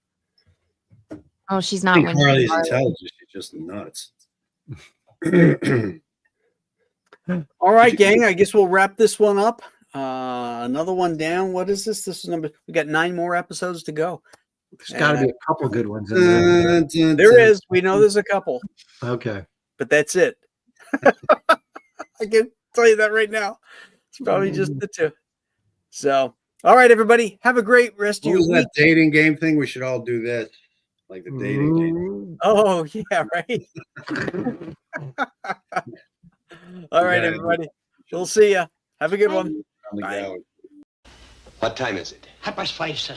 [SPEAKER 3] Oh, she's
[SPEAKER 5] I
[SPEAKER 3] not.
[SPEAKER 5] think
[SPEAKER 3] when
[SPEAKER 5] Harley's
[SPEAKER 3] Harley-
[SPEAKER 5] intelligent. She's just nuts.
[SPEAKER 2] All right, gang. I guess we'll wrap this one up. Another one down. What is this? This is we got 9 more episodes to go.
[SPEAKER 4] There's got to be a couple good ones in there.
[SPEAKER 2] There is. We know there's a couple,
[SPEAKER 4] Okay.
[SPEAKER 2] but that's it. I can tell you that right now. It's probably just the 2. So, all right, everybody. Have a great rest of
[SPEAKER 5] What
[SPEAKER 2] your
[SPEAKER 5] was
[SPEAKER 2] week.
[SPEAKER 5] that dating game thing? We should all do this, like the dating game.
[SPEAKER 2] Oh, yeah, right. All right,
[SPEAKER 5] Yeah.
[SPEAKER 2] everybody. We'll see ya. Have a good one.
[SPEAKER 5] On the
[SPEAKER 2] Bye.
[SPEAKER 5] gallery.
[SPEAKER 8] What time is it?
[SPEAKER 9] 5:30, sir.